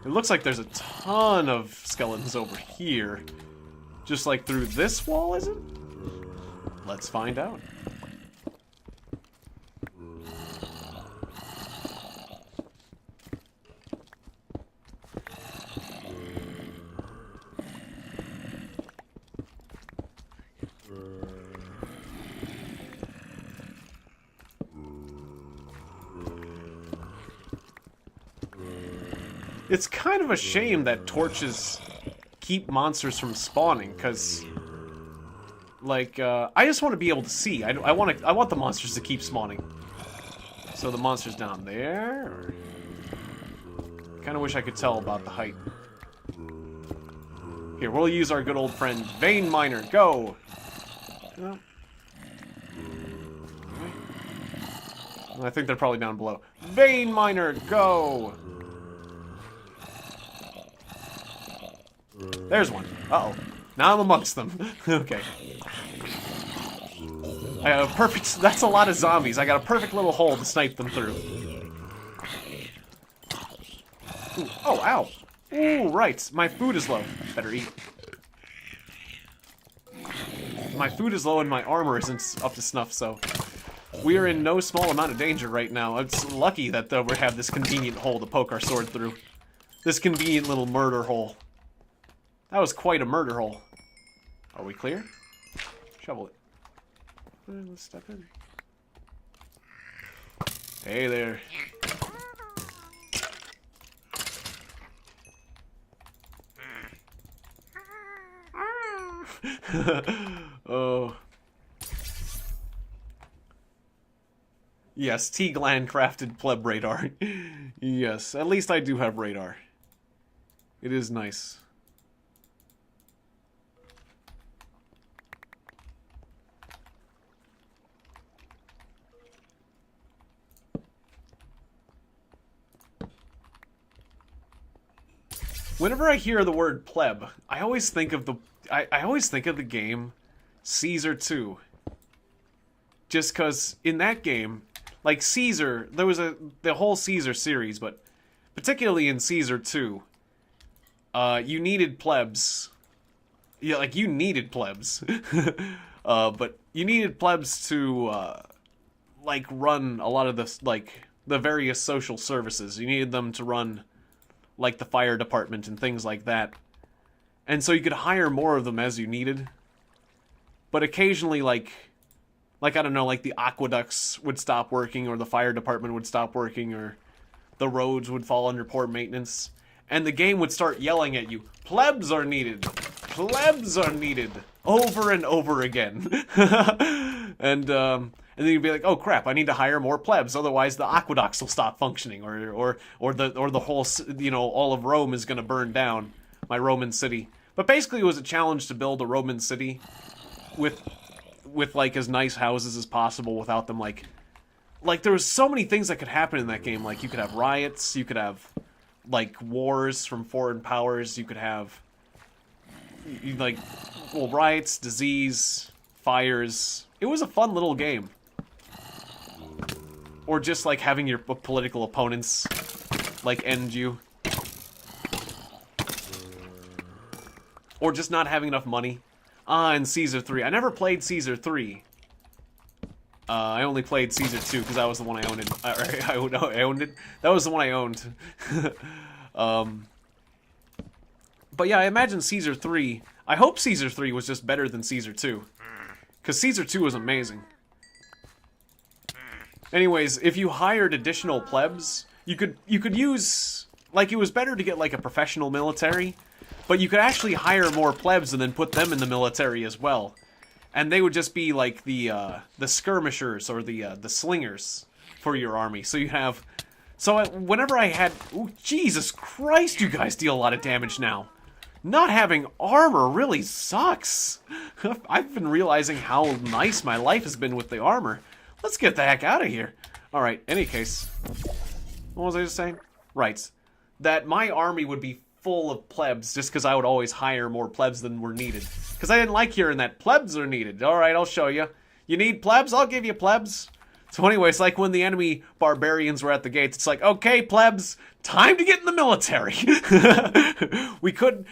[SPEAKER 1] It looks like there's a ton of skeletons over here. Just like through this wall, is it? Let's find out. It's kind of a shame that torches keep monsters from spawning, because, like, I just want to be able to see. I want the monsters to keep spawning. So the monster's down there. Kind of wish I could tell about the height. Here, we'll use our good old friend Vein Miner. Go. Oh. I think they're probably down below. Vein Miner, go. There's one. Uh-oh. Now I'm amongst them. Okay. I have a perfect... That's a lot of zombies. I got a perfect little hole to snipe them through. Ooh. Oh, ow. Ooh, right. My food is low. Better eat. My food is low and my armor isn't up to snuff, so... we are in no small amount of danger right now. It's lucky that we have this convenient hole to poke our sword through. This convenient little murder hole. That was quite a murder hole. Are we clear? Shovel it. Let's step in. Hey there. Oh. Yes, Tiegon crafted pleb radar. Yes, at least I do have radar. It is nice. Whenever I hear the word pleb, I always think of the game Caesar 2. Just cause in that game, like Caesar, there was the whole Caesar series, but particularly in Caesar 2, you needed plebs. Yeah, like you needed plebs. But you needed plebs to like run a lot of the various social services. You needed them to run like the fire department and things like that. And so you could hire more of them as you needed. But occasionally, like, Like, I don't know, like the aqueducts would stop working, or the fire department would stop working, or the roads would fall under poor maintenance. And the game would start yelling at you, plebs are needed! Plebs are needed! Over and over again. And then you'd be like, oh crap, I need to hire more plebs, otherwise the aqueducts will stop functioning, or the whole, you know, all of Rome is gonna burn down, my Roman city. But basically it was a challenge to build a Roman city with like as nice houses as possible without them like there was so many things that could happen in that game. Like you could have riots, you could have like wars from foreign powers, you could have like, well, riots, disease, fires. It was a fun little game. Or just like having your political opponents like end you. Or just not having enough money. And Caesar 3. I never played Caesar 3. I only played Caesar 2 because that was the one I owned. I owned it. That was the one I owned. But yeah, I imagine Caesar 3. I hope Caesar 3 was just better than Caesar 2. Because Caesar 2 was amazing. Anyways, if you hired additional plebs, you could use... Like, it was better to get, like, a professional military, but you could actually hire more plebs and then put them in the military as well. And they would just be, like, the skirmishers or the slingers for your army. So you have... So whenever I had... Ooh, Jesus Christ, you guys deal a lot of damage now. Not having armor really sucks. I've been realizing how nice my life has been with the armor. Let's get the heck out of here. Alright, any case. What was I just saying? Right. That my army would be full of plebs just because I would always hire more plebs than were needed. Because I didn't like hearing that plebs are needed. Alright, I'll show you. You need plebs? I'll give you plebs. So anyways, like when the enemy barbarians were at the gates, it's like, okay, plebs, time to get in the military. we could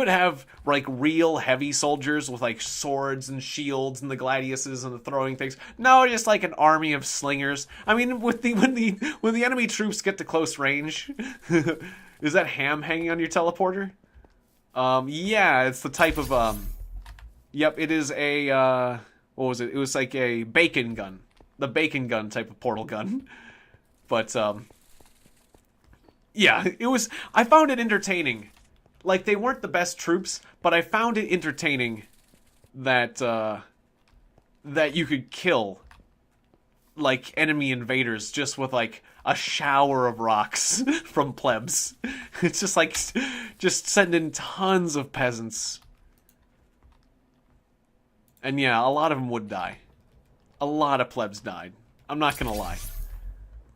[SPEAKER 1] have like real heavy soldiers with like swords and shields and the gladiuses and the throwing things. No, just like an army of slingers. I mean, when the enemy troops get to close range, is that ham hanging on your teleporter? Yeah, it's the type of yep, it is a what was it? It was like a bacon gun. The bacon gun type of portal gun. But, yeah, it was... I found it entertaining. Like, they weren't the best troops, but I found it entertaining that, that you could kill, like, enemy invaders just with, like, a shower of rocks from plebs. It's just, like, just send in tons of peasants. And, yeah, a lot of them would die. A lot of plebs died. I'm not gonna lie.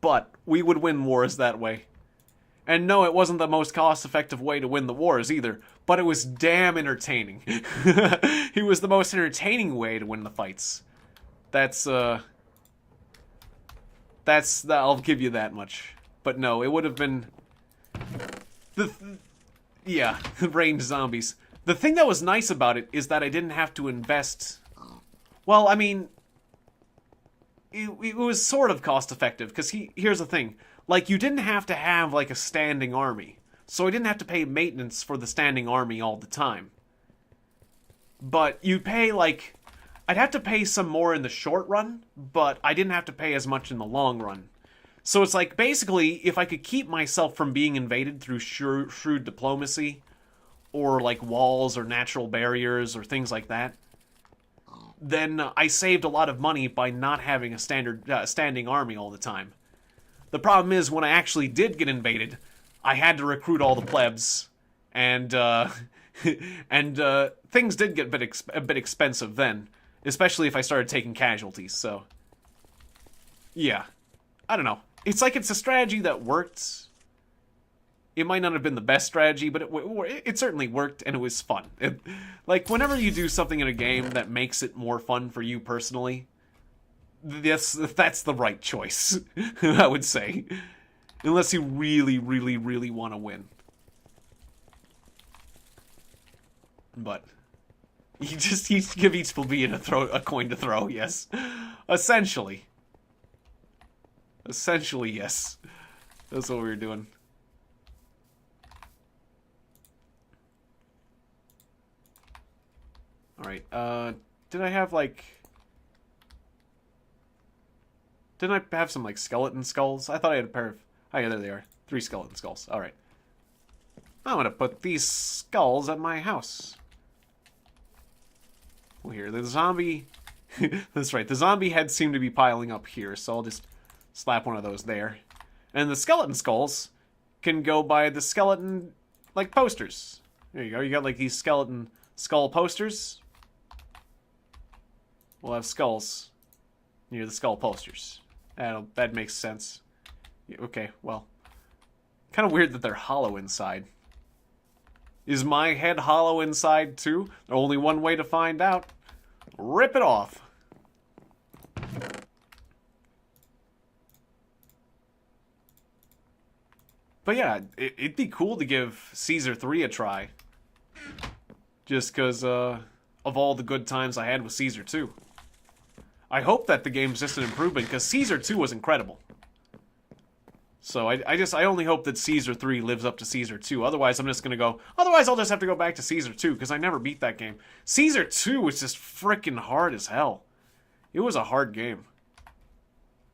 [SPEAKER 1] But we would win wars that way. And no, it wasn't the most cost-effective way to win the wars either, but it was damn entertaining. It was the most entertaining way to win the fights. I'll give you that much. But no, it would have been... Yeah, ranged zombies. The thing that was nice about it is that I didn't have to invest... Well, I mean... It was sort of cost-effective, because here's the thing. Like, you didn't have to have, like, a standing army. So I didn't have to pay maintenance for the standing army all the time. But you pay, like... I'd have to pay some more in the short run, but I didn't have to pay as much in the long run. So it's like, basically, if I could keep myself from being invaded through shrewd diplomacy, or, like, walls or natural barriers or things like that, then I saved a lot of money by not having a standing army all the time. The problem is, when I actually did get invaded, I had to recruit all the plebs, and things did get a bit expensive then, especially if I started taking casualties, so... Yeah. I don't know. It's like it's a strategy that worked. It might not have been the best strategy, but it certainly worked, and it was fun. Like, whenever you do something in a game that makes it more fun for you personally, that's the right choice, I would say. Unless you really, really, really want to win. But, you give each plebeian a coin to throw, yes. Essentially. Essentially, yes. That's what we were doing. Alright, did I have, like... Didn't I have some, like, skeleton skulls? I thought I had a pair of... Oh, yeah, there they are. 3 skeleton skulls. Alright. I'm gonna put these skulls at my house. Well, here, the zombie... That's right, the zombie heads seem to be piling up here, so I'll just slap one of those there. And the skeleton skulls can go by the skeleton, like, posters. There you go, you got, like, these skeleton skull posters. We'll have skulls near the skull posters. That makes sense. Yeah, okay, well. Kind of weird that they're hollow inside. Is my head hollow inside, too? Only one way to find out. Rip it off. But yeah, it'd be cool to give Caesar 3 a try. Just because of all the good times I had with Caesar 2. I hope that the game's just an improvement, because Caesar 2 was incredible. So I only hope that Caesar 3 lives up to Caesar 2. Otherwise, I'm just going to go... Otherwise, I'll just have to go back to Caesar 2, because I never beat that game. Caesar 2 was just freaking hard as hell. It was a hard game.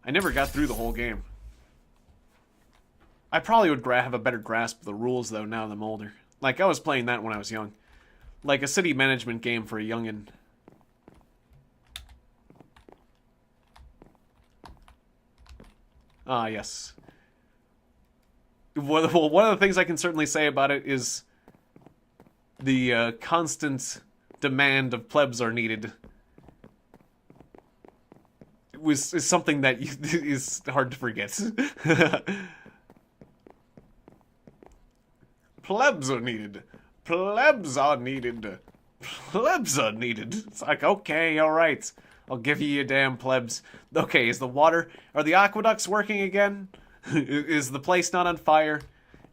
[SPEAKER 1] I never got through the whole game. I probably would have a better grasp of the rules, though, now that I'm older. Like, I was playing that when I was young. Like a city management game for a youngin'. Ah, yes. Well, one of the things I can certainly say about it is the constant demand of plebs are needed. Is something that is hard to forget. Plebs are needed. Plebs are needed. Plebs are needed. It's like, okay, alright. I'll give you your damn plebs. Okay, is the water... Are the aqueducts working again? Is the place not on fire?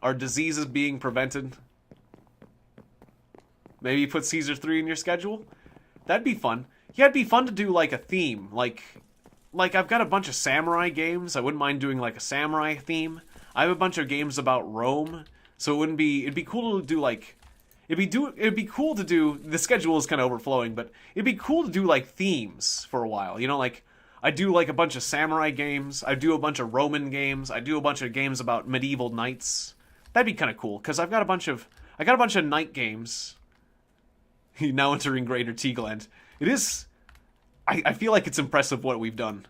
[SPEAKER 1] Are diseases being prevented? Maybe put Caesar 3 in your schedule? That'd be fun. Yeah, it'd be fun to do, like, a theme. Like, I've got a bunch of samurai games. I wouldn't mind doing, like, a samurai theme. I have a bunch of games about Rome. So it wouldn't be... It'd be cool to do, like... It'd be cool to do... The schedule is kind of overflowing, but it'd be cool to do, like, themes for a while. You know, like... I do, like, a bunch of samurai games. I do a bunch of Roman games. I do a bunch of games about medieval knights. That'd be kind of cool, because I've got a bunch of... I got a bunch of knight games. Now entering Greater Tiegon. It is... I feel like it's impressive what we've done.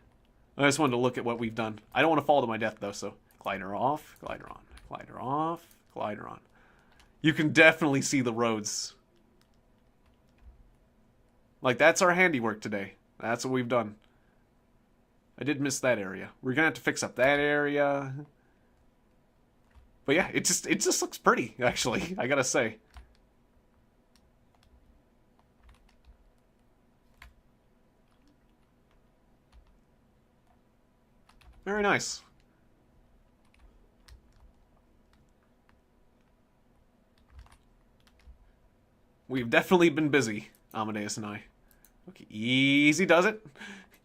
[SPEAKER 1] I just wanted to look at what we've done. I don't want to fall to my death, though, so... Glider off, glider on, glider off, glider on. You can definitely see the roads. Like, that's our handiwork today. That's what we've done. I did miss that area. We're gonna have to fix up that area. But yeah, it just looks pretty, actually, I gotta say. Very nice. We've definitely been busy, Amadeus and I. Okay, easy does it.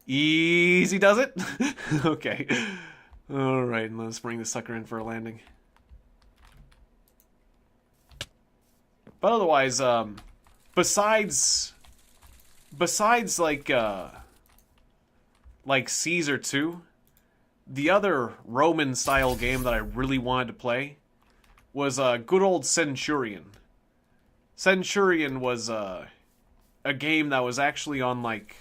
[SPEAKER 1] Easy does it. Okay. Alright, let's bring the sucker in for a landing. But otherwise, besides like Caesar 2, the other Roman-style game that I really wanted to play was good old Centurion. Centurion was a game that was actually on, like,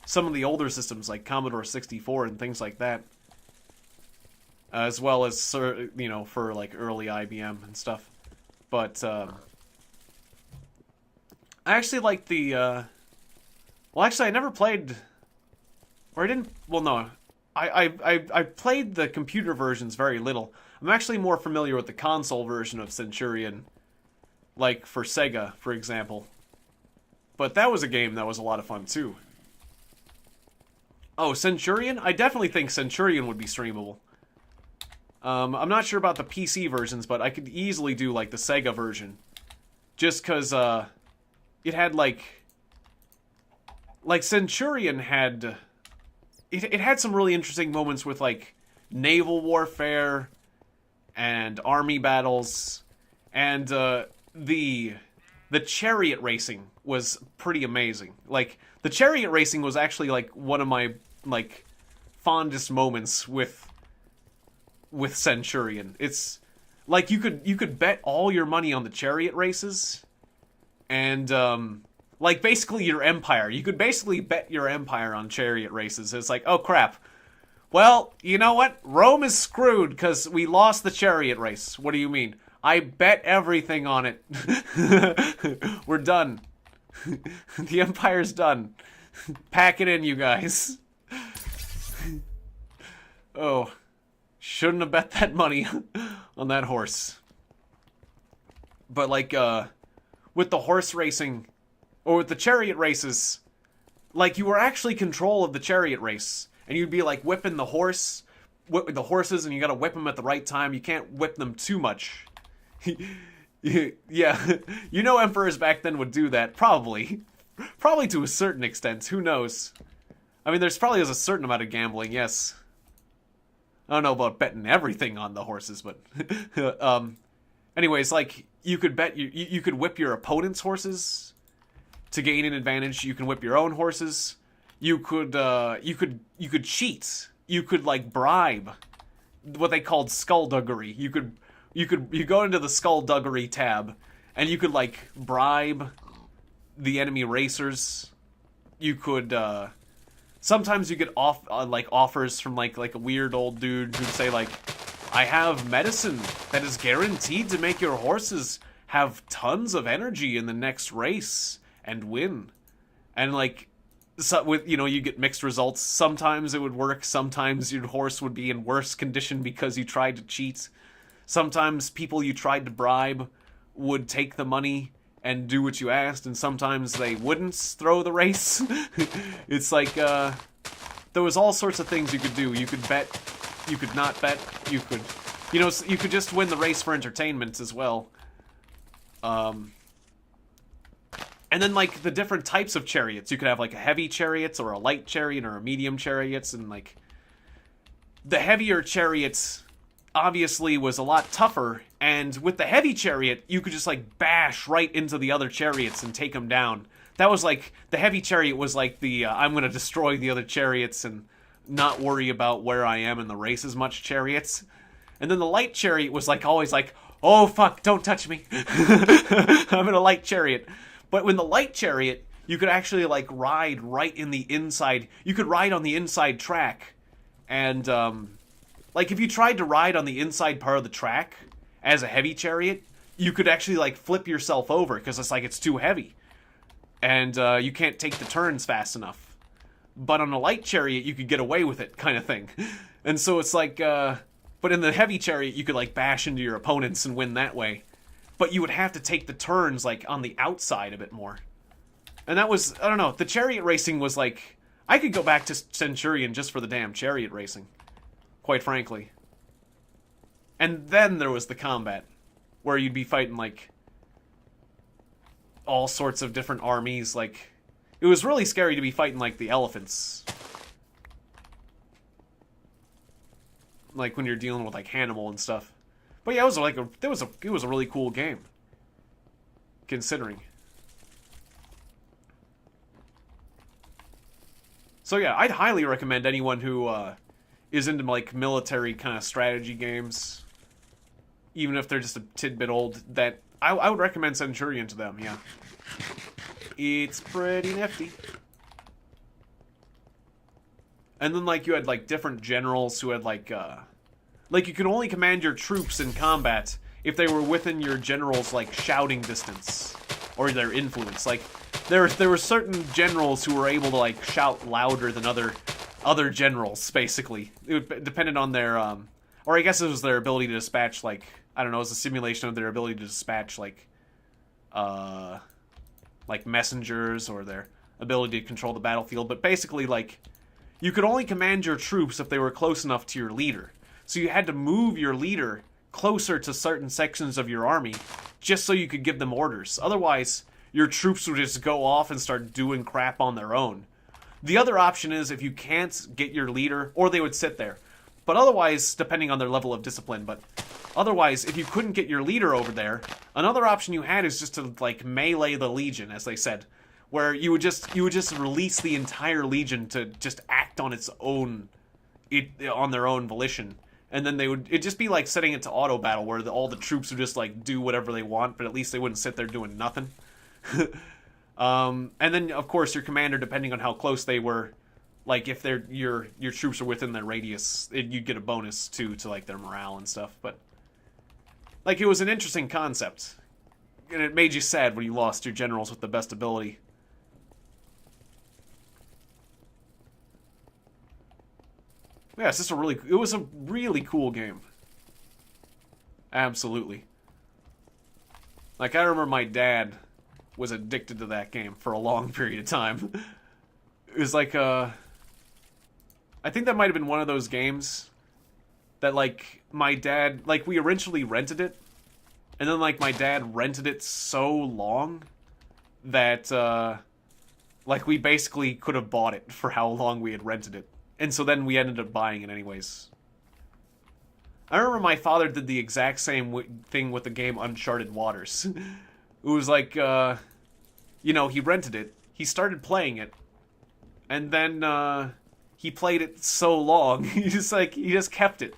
[SPEAKER 1] some of the older systems, like Commodore 64 and things like that. As well as, you know, for, like, early IBM and stuff. But, I actually liked the, well, actually, I never played... Or I didn't... Well, no. I played the computer versions very little. I'm actually more familiar with the console version of Centurion. Like, for Sega, for example. But that was a game that was a lot of fun, too. Oh, Centurion? I definitely think Centurion would be streamable. I'm not sure about the PC versions, but I could easily do, like, the Sega version. Just because, it had, like... Like, Centurion had... It had some really interesting moments with, like, naval warfare and army battles, and, the chariot racing was pretty amazing. Like, the chariot racing was actually, like, one of my, like, fondest moments with Centurion. It's like you could bet all your money on the chariot races, and like basically your empire. You could basically bet your empire on chariot races. It's like, oh crap. Well, you know what? Rome is screwed because we lost the chariot race. What do you mean? I bet everything on it. We're done. The empire's done. Pack it in, you guys. Oh, shouldn't have bet that money on that horse. But like, with the horse racing, or with the chariot races, like you were actually control of the chariot race. And you'd be like whipping the horses, and you gotta whip them at the right time. You can't whip them too much. Yeah, you know emperors back then would do that, probably. Probably to a certain extent, who knows? I mean, there's probably a certain amount of gambling, yes. I don't know about betting everything on the horses, but... anyways, like, you could bet, you could whip your opponent's horses to gain an advantage. You can whip your own horses. You could cheat. You could, like, bribe. What they called skullduggery. You go into the skullduggery tab, and you could, like, bribe the enemy racers. You could, sometimes you get like, offers from, like a weird old dude who'd say, like, I have medicine that is guaranteed to make your horses have tons of energy in the next race and win. And, like, so with, you know, you get mixed results. Sometimes it would work. Sometimes your horse would be in worse condition because you tried to cheat. Sometimes people you tried to bribe would take the money and do what you asked, and sometimes they wouldn't throw the race. It's like, there was all sorts of things you could do. You could bet, you could not bet, you could, you know, you could just win the race for entertainment as well. And then, like, the different types of chariots. You could have, like, a heavy chariot, or a light chariot, or a medium chariots, and, like, the heavier chariots obviously was a lot tougher, and with the heavy chariot, you could just, like, bash right into the other chariots and take them down. That was, like, the heavy chariot was, like, the, I'm gonna destroy the other chariots and not worry about where I am in the race as much chariots. And then the light chariot was, like, always like, oh, fuck, don't touch me. I'm in a light chariot. But when the light chariot, you could actually, like, ride right in the inside. You could ride on the inside track. And, like, if you tried to ride on the inside part of the track as a heavy chariot, you could actually, like, flip yourself over because it's like it's too heavy. And you can't take the turns fast enough. But on a light chariot, you could get away with it, kind of thing. And so it's like, but in the heavy chariot, you could, like, bash into your opponents and win that way. But you would have to take the turns, like, on the outside a bit more. And that was, I don't know, the chariot racing was, like, I could go back to Centurion just for the damn chariot racing. Quite frankly. And then there was the combat, where you'd be fighting, like, all sorts of different armies, like, it was really scary to be fighting, like, the elephants. Like, when you're dealing with, like, Hannibal and stuff. But yeah, it was like it was a really cool game. Considering. So yeah, I'd highly recommend anyone who is into, like, military kind of strategy games, even if they're just a tidbit old, that I would recommend Centurion to them, yeah. It's pretty nifty. And then, like, you had, like, different generals who had, like, you could only command your troops in combat if they were within your general's, like, shouting distance. Or their influence. Like, there were certain generals who were able to, like, shout louder than other generals, basically. It depended on their, or I guess it was their ability to dispatch, like, I don't know, it was a simulation of their ability to dispatch, like messengers, or their ability to control the battlefield. But basically, like, you could only command your troops if they were close enough to your leader. So you had to move your leader closer to certain sections of your army just so you could give them orders. Otherwise, your troops would just go off and start doing crap on their own. The other option is if you can't get your leader, or they would sit there. But otherwise, depending on their level of discipline, but otherwise, if you couldn't get your leader over there, another option you had is just to, like, melee the legion, as they said. Where you would just release the entire legion to just act on its own it on their own volition. And then it'd just be like setting it to auto battle, where all the troops would just like do whatever they want, but at least they wouldn't sit there doing nothing. And then of course your commander, depending on how close they were, like if your troops are within their radius, you'd get a bonus to like their morale and stuff. But like it was an interesting concept, and it made you sad when you lost your generals with the best ability. Yeah, it was a really cool game. Absolutely. Like, I remember my dad was addicted to that game for a long period of time. It was like, I think that might have been one of those games that, like, my dad, like, we originally rented it, and then, like, my dad rented it so long that, like, we basically could have bought it for how long we had rented it. And so then we ended up buying it anyways. I remember my father did the exact same thing with the game Uncharted Waters. It was like, you know, he rented it, he started playing it, and then he played it so long, he just kept it.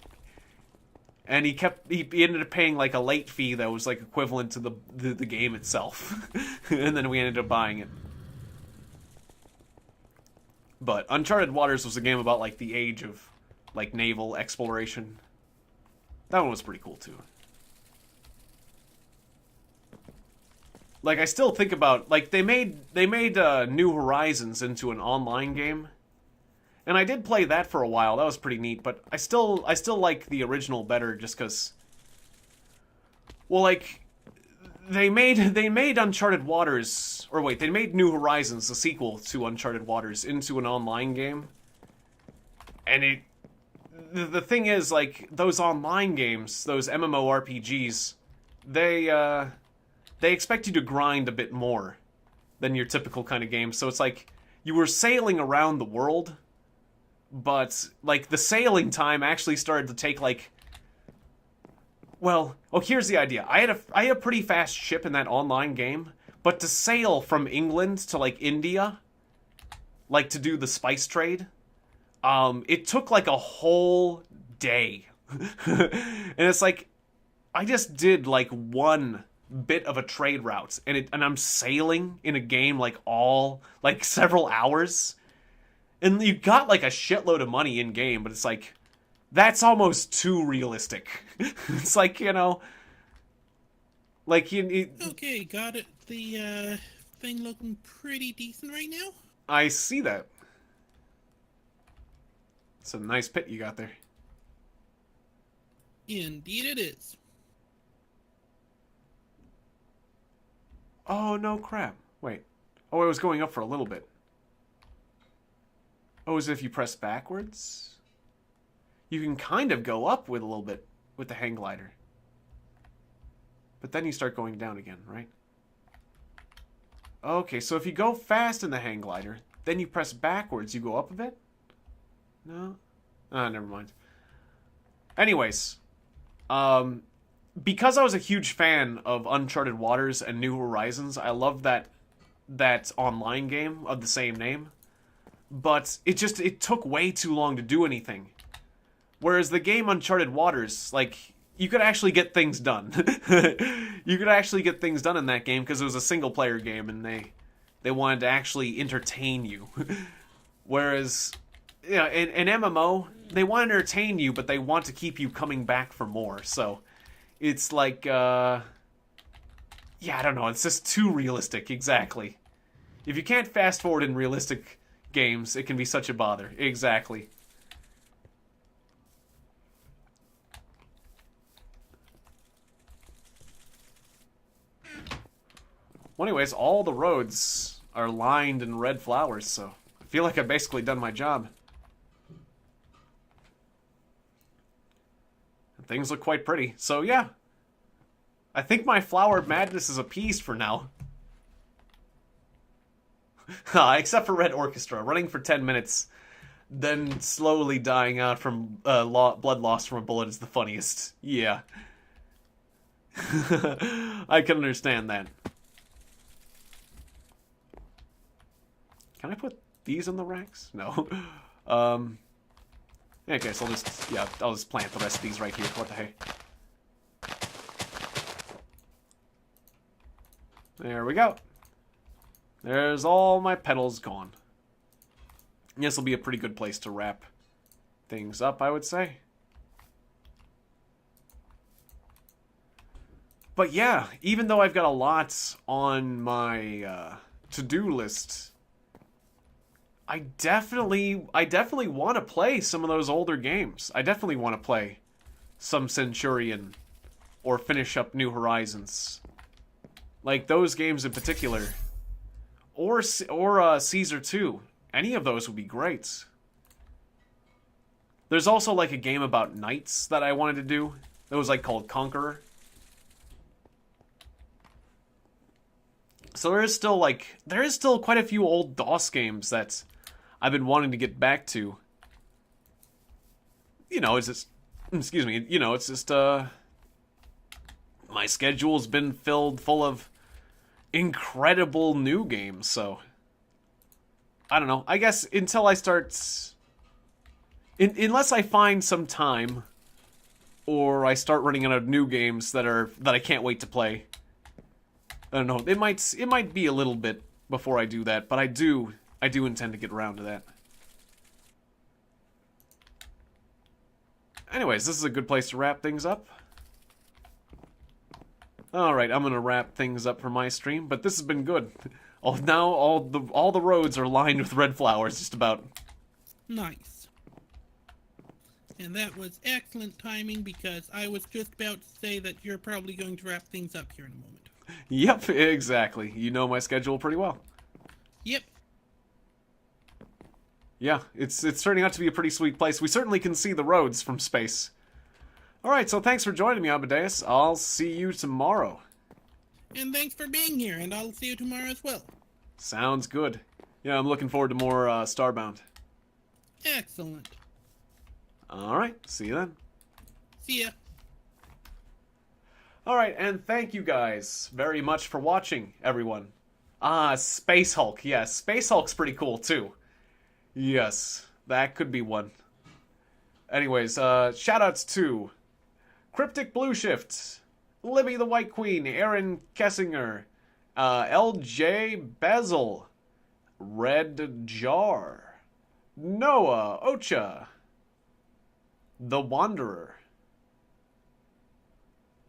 [SPEAKER 1] And he ended up paying like a late fee that was like equivalent to the game itself. And then we ended up buying it. But Uncharted Waters was a game about, like, the age of, like, naval exploration. That one was pretty cool, too. Like, I still think about, like, they made New Horizons into an online game. And I did play that for a while. That was pretty neat, but I still like the original better just because, well, like, they made Uncharted Waters, or wait, they made New Horizons, the sequel to Uncharted Waters, into an online game. And the thing is, like, those online games, those MMORPGs, they expect you to grind a bit more than your typical kind of game. So it's like, you were sailing around the world, but, like, the sailing time actually started to take, like, well, here's the idea. I had a pretty fast ship in that online game, but to sail from England to, like, India, like, to do the spice trade, it took, like, a whole day. And it's like, I just did, like, one bit of a trade route, and I'm sailing in a game, like, several hours, and you got, like, a shitload of money in-game, but it's like, that's almost too realistic. It's like, you know, like
[SPEAKER 2] Okay, got it. The thing looking pretty decent right now.
[SPEAKER 1] I see that. It's a nice pit you got there.
[SPEAKER 2] Indeed it is.
[SPEAKER 1] Oh, no crap. Wait. Oh, it was going up for a little bit. Oh, as if you press backwards? You can kind of go up with a little bit with the hang glider. But then you start going down again, right? Okay, so if you go fast in the hang glider, then you press backwards, you go up a bit? No? Ah, never mind. Anyways, because I was a huge fan of Uncharted Waters and New Horizons, I love that online game of the same name. But it took way too long to do anything. Whereas the game Uncharted Waters, like, you could actually get things done. You could actually get things done in that game because it was a single-player game and they wanted to actually entertain you. Whereas, you know, in MMO, they want to entertain you, but they want to keep you coming back for more. So, it's like, yeah, I don't know. It's just too realistic, exactly. If you can't fast-forward in realistic games, it can be such a bother. Exactly. Well, anyways, all the roads are lined in red flowers, so I feel like I've basically done my job. And things look quite pretty. So, yeah. I think my flower madness is appeased for now. Except for Red Orchestra, running for 10 minutes, then slowly dying out from blood loss from a bullet is the funniest. Yeah. I can understand that. Can I put these on the racks? No. Okay, so I'll just plant the rest of these right here. What the heck? There we go. There's all my petals gone. This will be a pretty good place to wrap things up, I would say. But yeah, even though I've got a lot on my to-do list, I definitely want to play some of those older games. I definitely want to play some Centurion or finish up New Horizons. Like those games in particular. Or Caesar 2. Any of those would be great. There's also like a game about knights that I wanted to do. That was like called Conqueror. So there is still quite a few old DOS games that I've been wanting to get back to. You know, it's just, excuse me, you know, it's just, my schedule's been filled full of incredible new games, so I don't know. I guess until I start, unless I find some time, or I start running out of new games that I can't wait to play. I don't know. It might be a little bit before I do that, but I do intend to get around to that. Anyways, this is a good place to wrap things up. Alright, I'm gonna wrap things up for my stream, but this has been good. Now all the roads are lined with red flowers, just about.
[SPEAKER 2] Nice. And that was excellent timing, because I was just about to say that you're probably going to wrap things up here in a moment.
[SPEAKER 1] Yep, exactly. You know my schedule pretty well.
[SPEAKER 2] Yep.
[SPEAKER 1] Yeah, it's turning out to be a pretty sweet place. We certainly can see the roads from space. Alright, so thanks for joining me, Amadeus. I'll see you tomorrow.
[SPEAKER 2] And thanks for being here, and I'll see you tomorrow as well.
[SPEAKER 1] Sounds good. Yeah, I'm looking forward to more Starbound.
[SPEAKER 2] Excellent.
[SPEAKER 1] Alright, see you then.
[SPEAKER 2] See ya.
[SPEAKER 1] Alright, and thank you guys very much for watching, everyone. Space Hulk. Yes, Space Hulk's pretty cool, too. Yes, that could be one. Anyways, shoutouts to Cryptic Blue Shift, Libby the White Queen, Aaron Kessinger, LJ Basil, Red Jar, Noah Ocha, The Wanderer.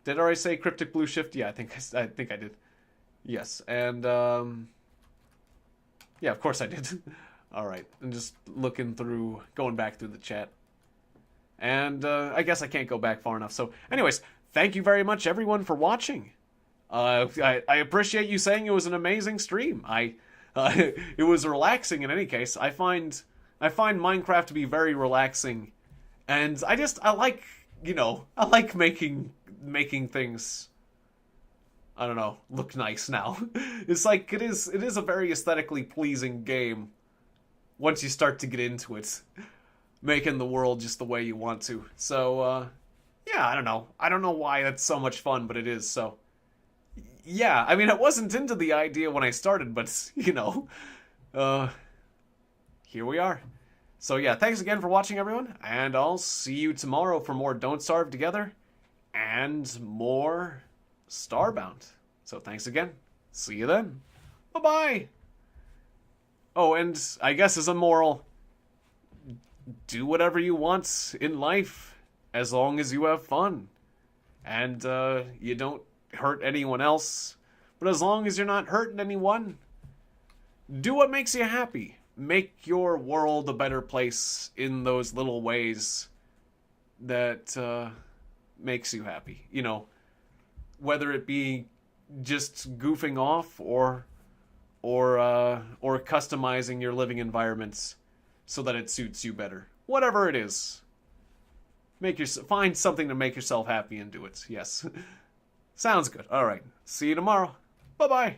[SPEAKER 1] Did I already say Cryptic Blue Shift? Yeah, I think I did. Yes, and yeah, of course I did. All right, I'm just looking through, going back through the chat. And I guess I can't go back far enough. So anyways, thank you very much, everyone, for watching. I appreciate you saying it was an amazing stream. It was relaxing in any case. I find Minecraft to be very relaxing. And I like, you know, I like making things, I don't know, look nice now. It's like, it is a very aesthetically pleasing game once you start to get into it. Making the world just the way you want to. So, yeah, I don't know. I don't know why that's so much fun, but it is, so. Yeah, I mean, I wasn't into the idea when I started, but, you know, here we are. So, yeah, thanks again for watching, everyone, and I'll see you tomorrow for more Don't Starve Together and more Starbound. So, thanks again. See you then. Bye-bye. Oh, and I guess as a moral, do whatever you want in life, as long as you have fun. And, you don't hurt anyone else. But as long as you're not hurting anyone, do what makes you happy. Make your world a better place in those little ways that, makes you happy. You know, whether it be just goofing off or customizing your living environments so that it suits you better. Whatever it is. Find something to make yourself happy and do it. Yes. Sounds good. Alright. See you tomorrow. Bye-bye.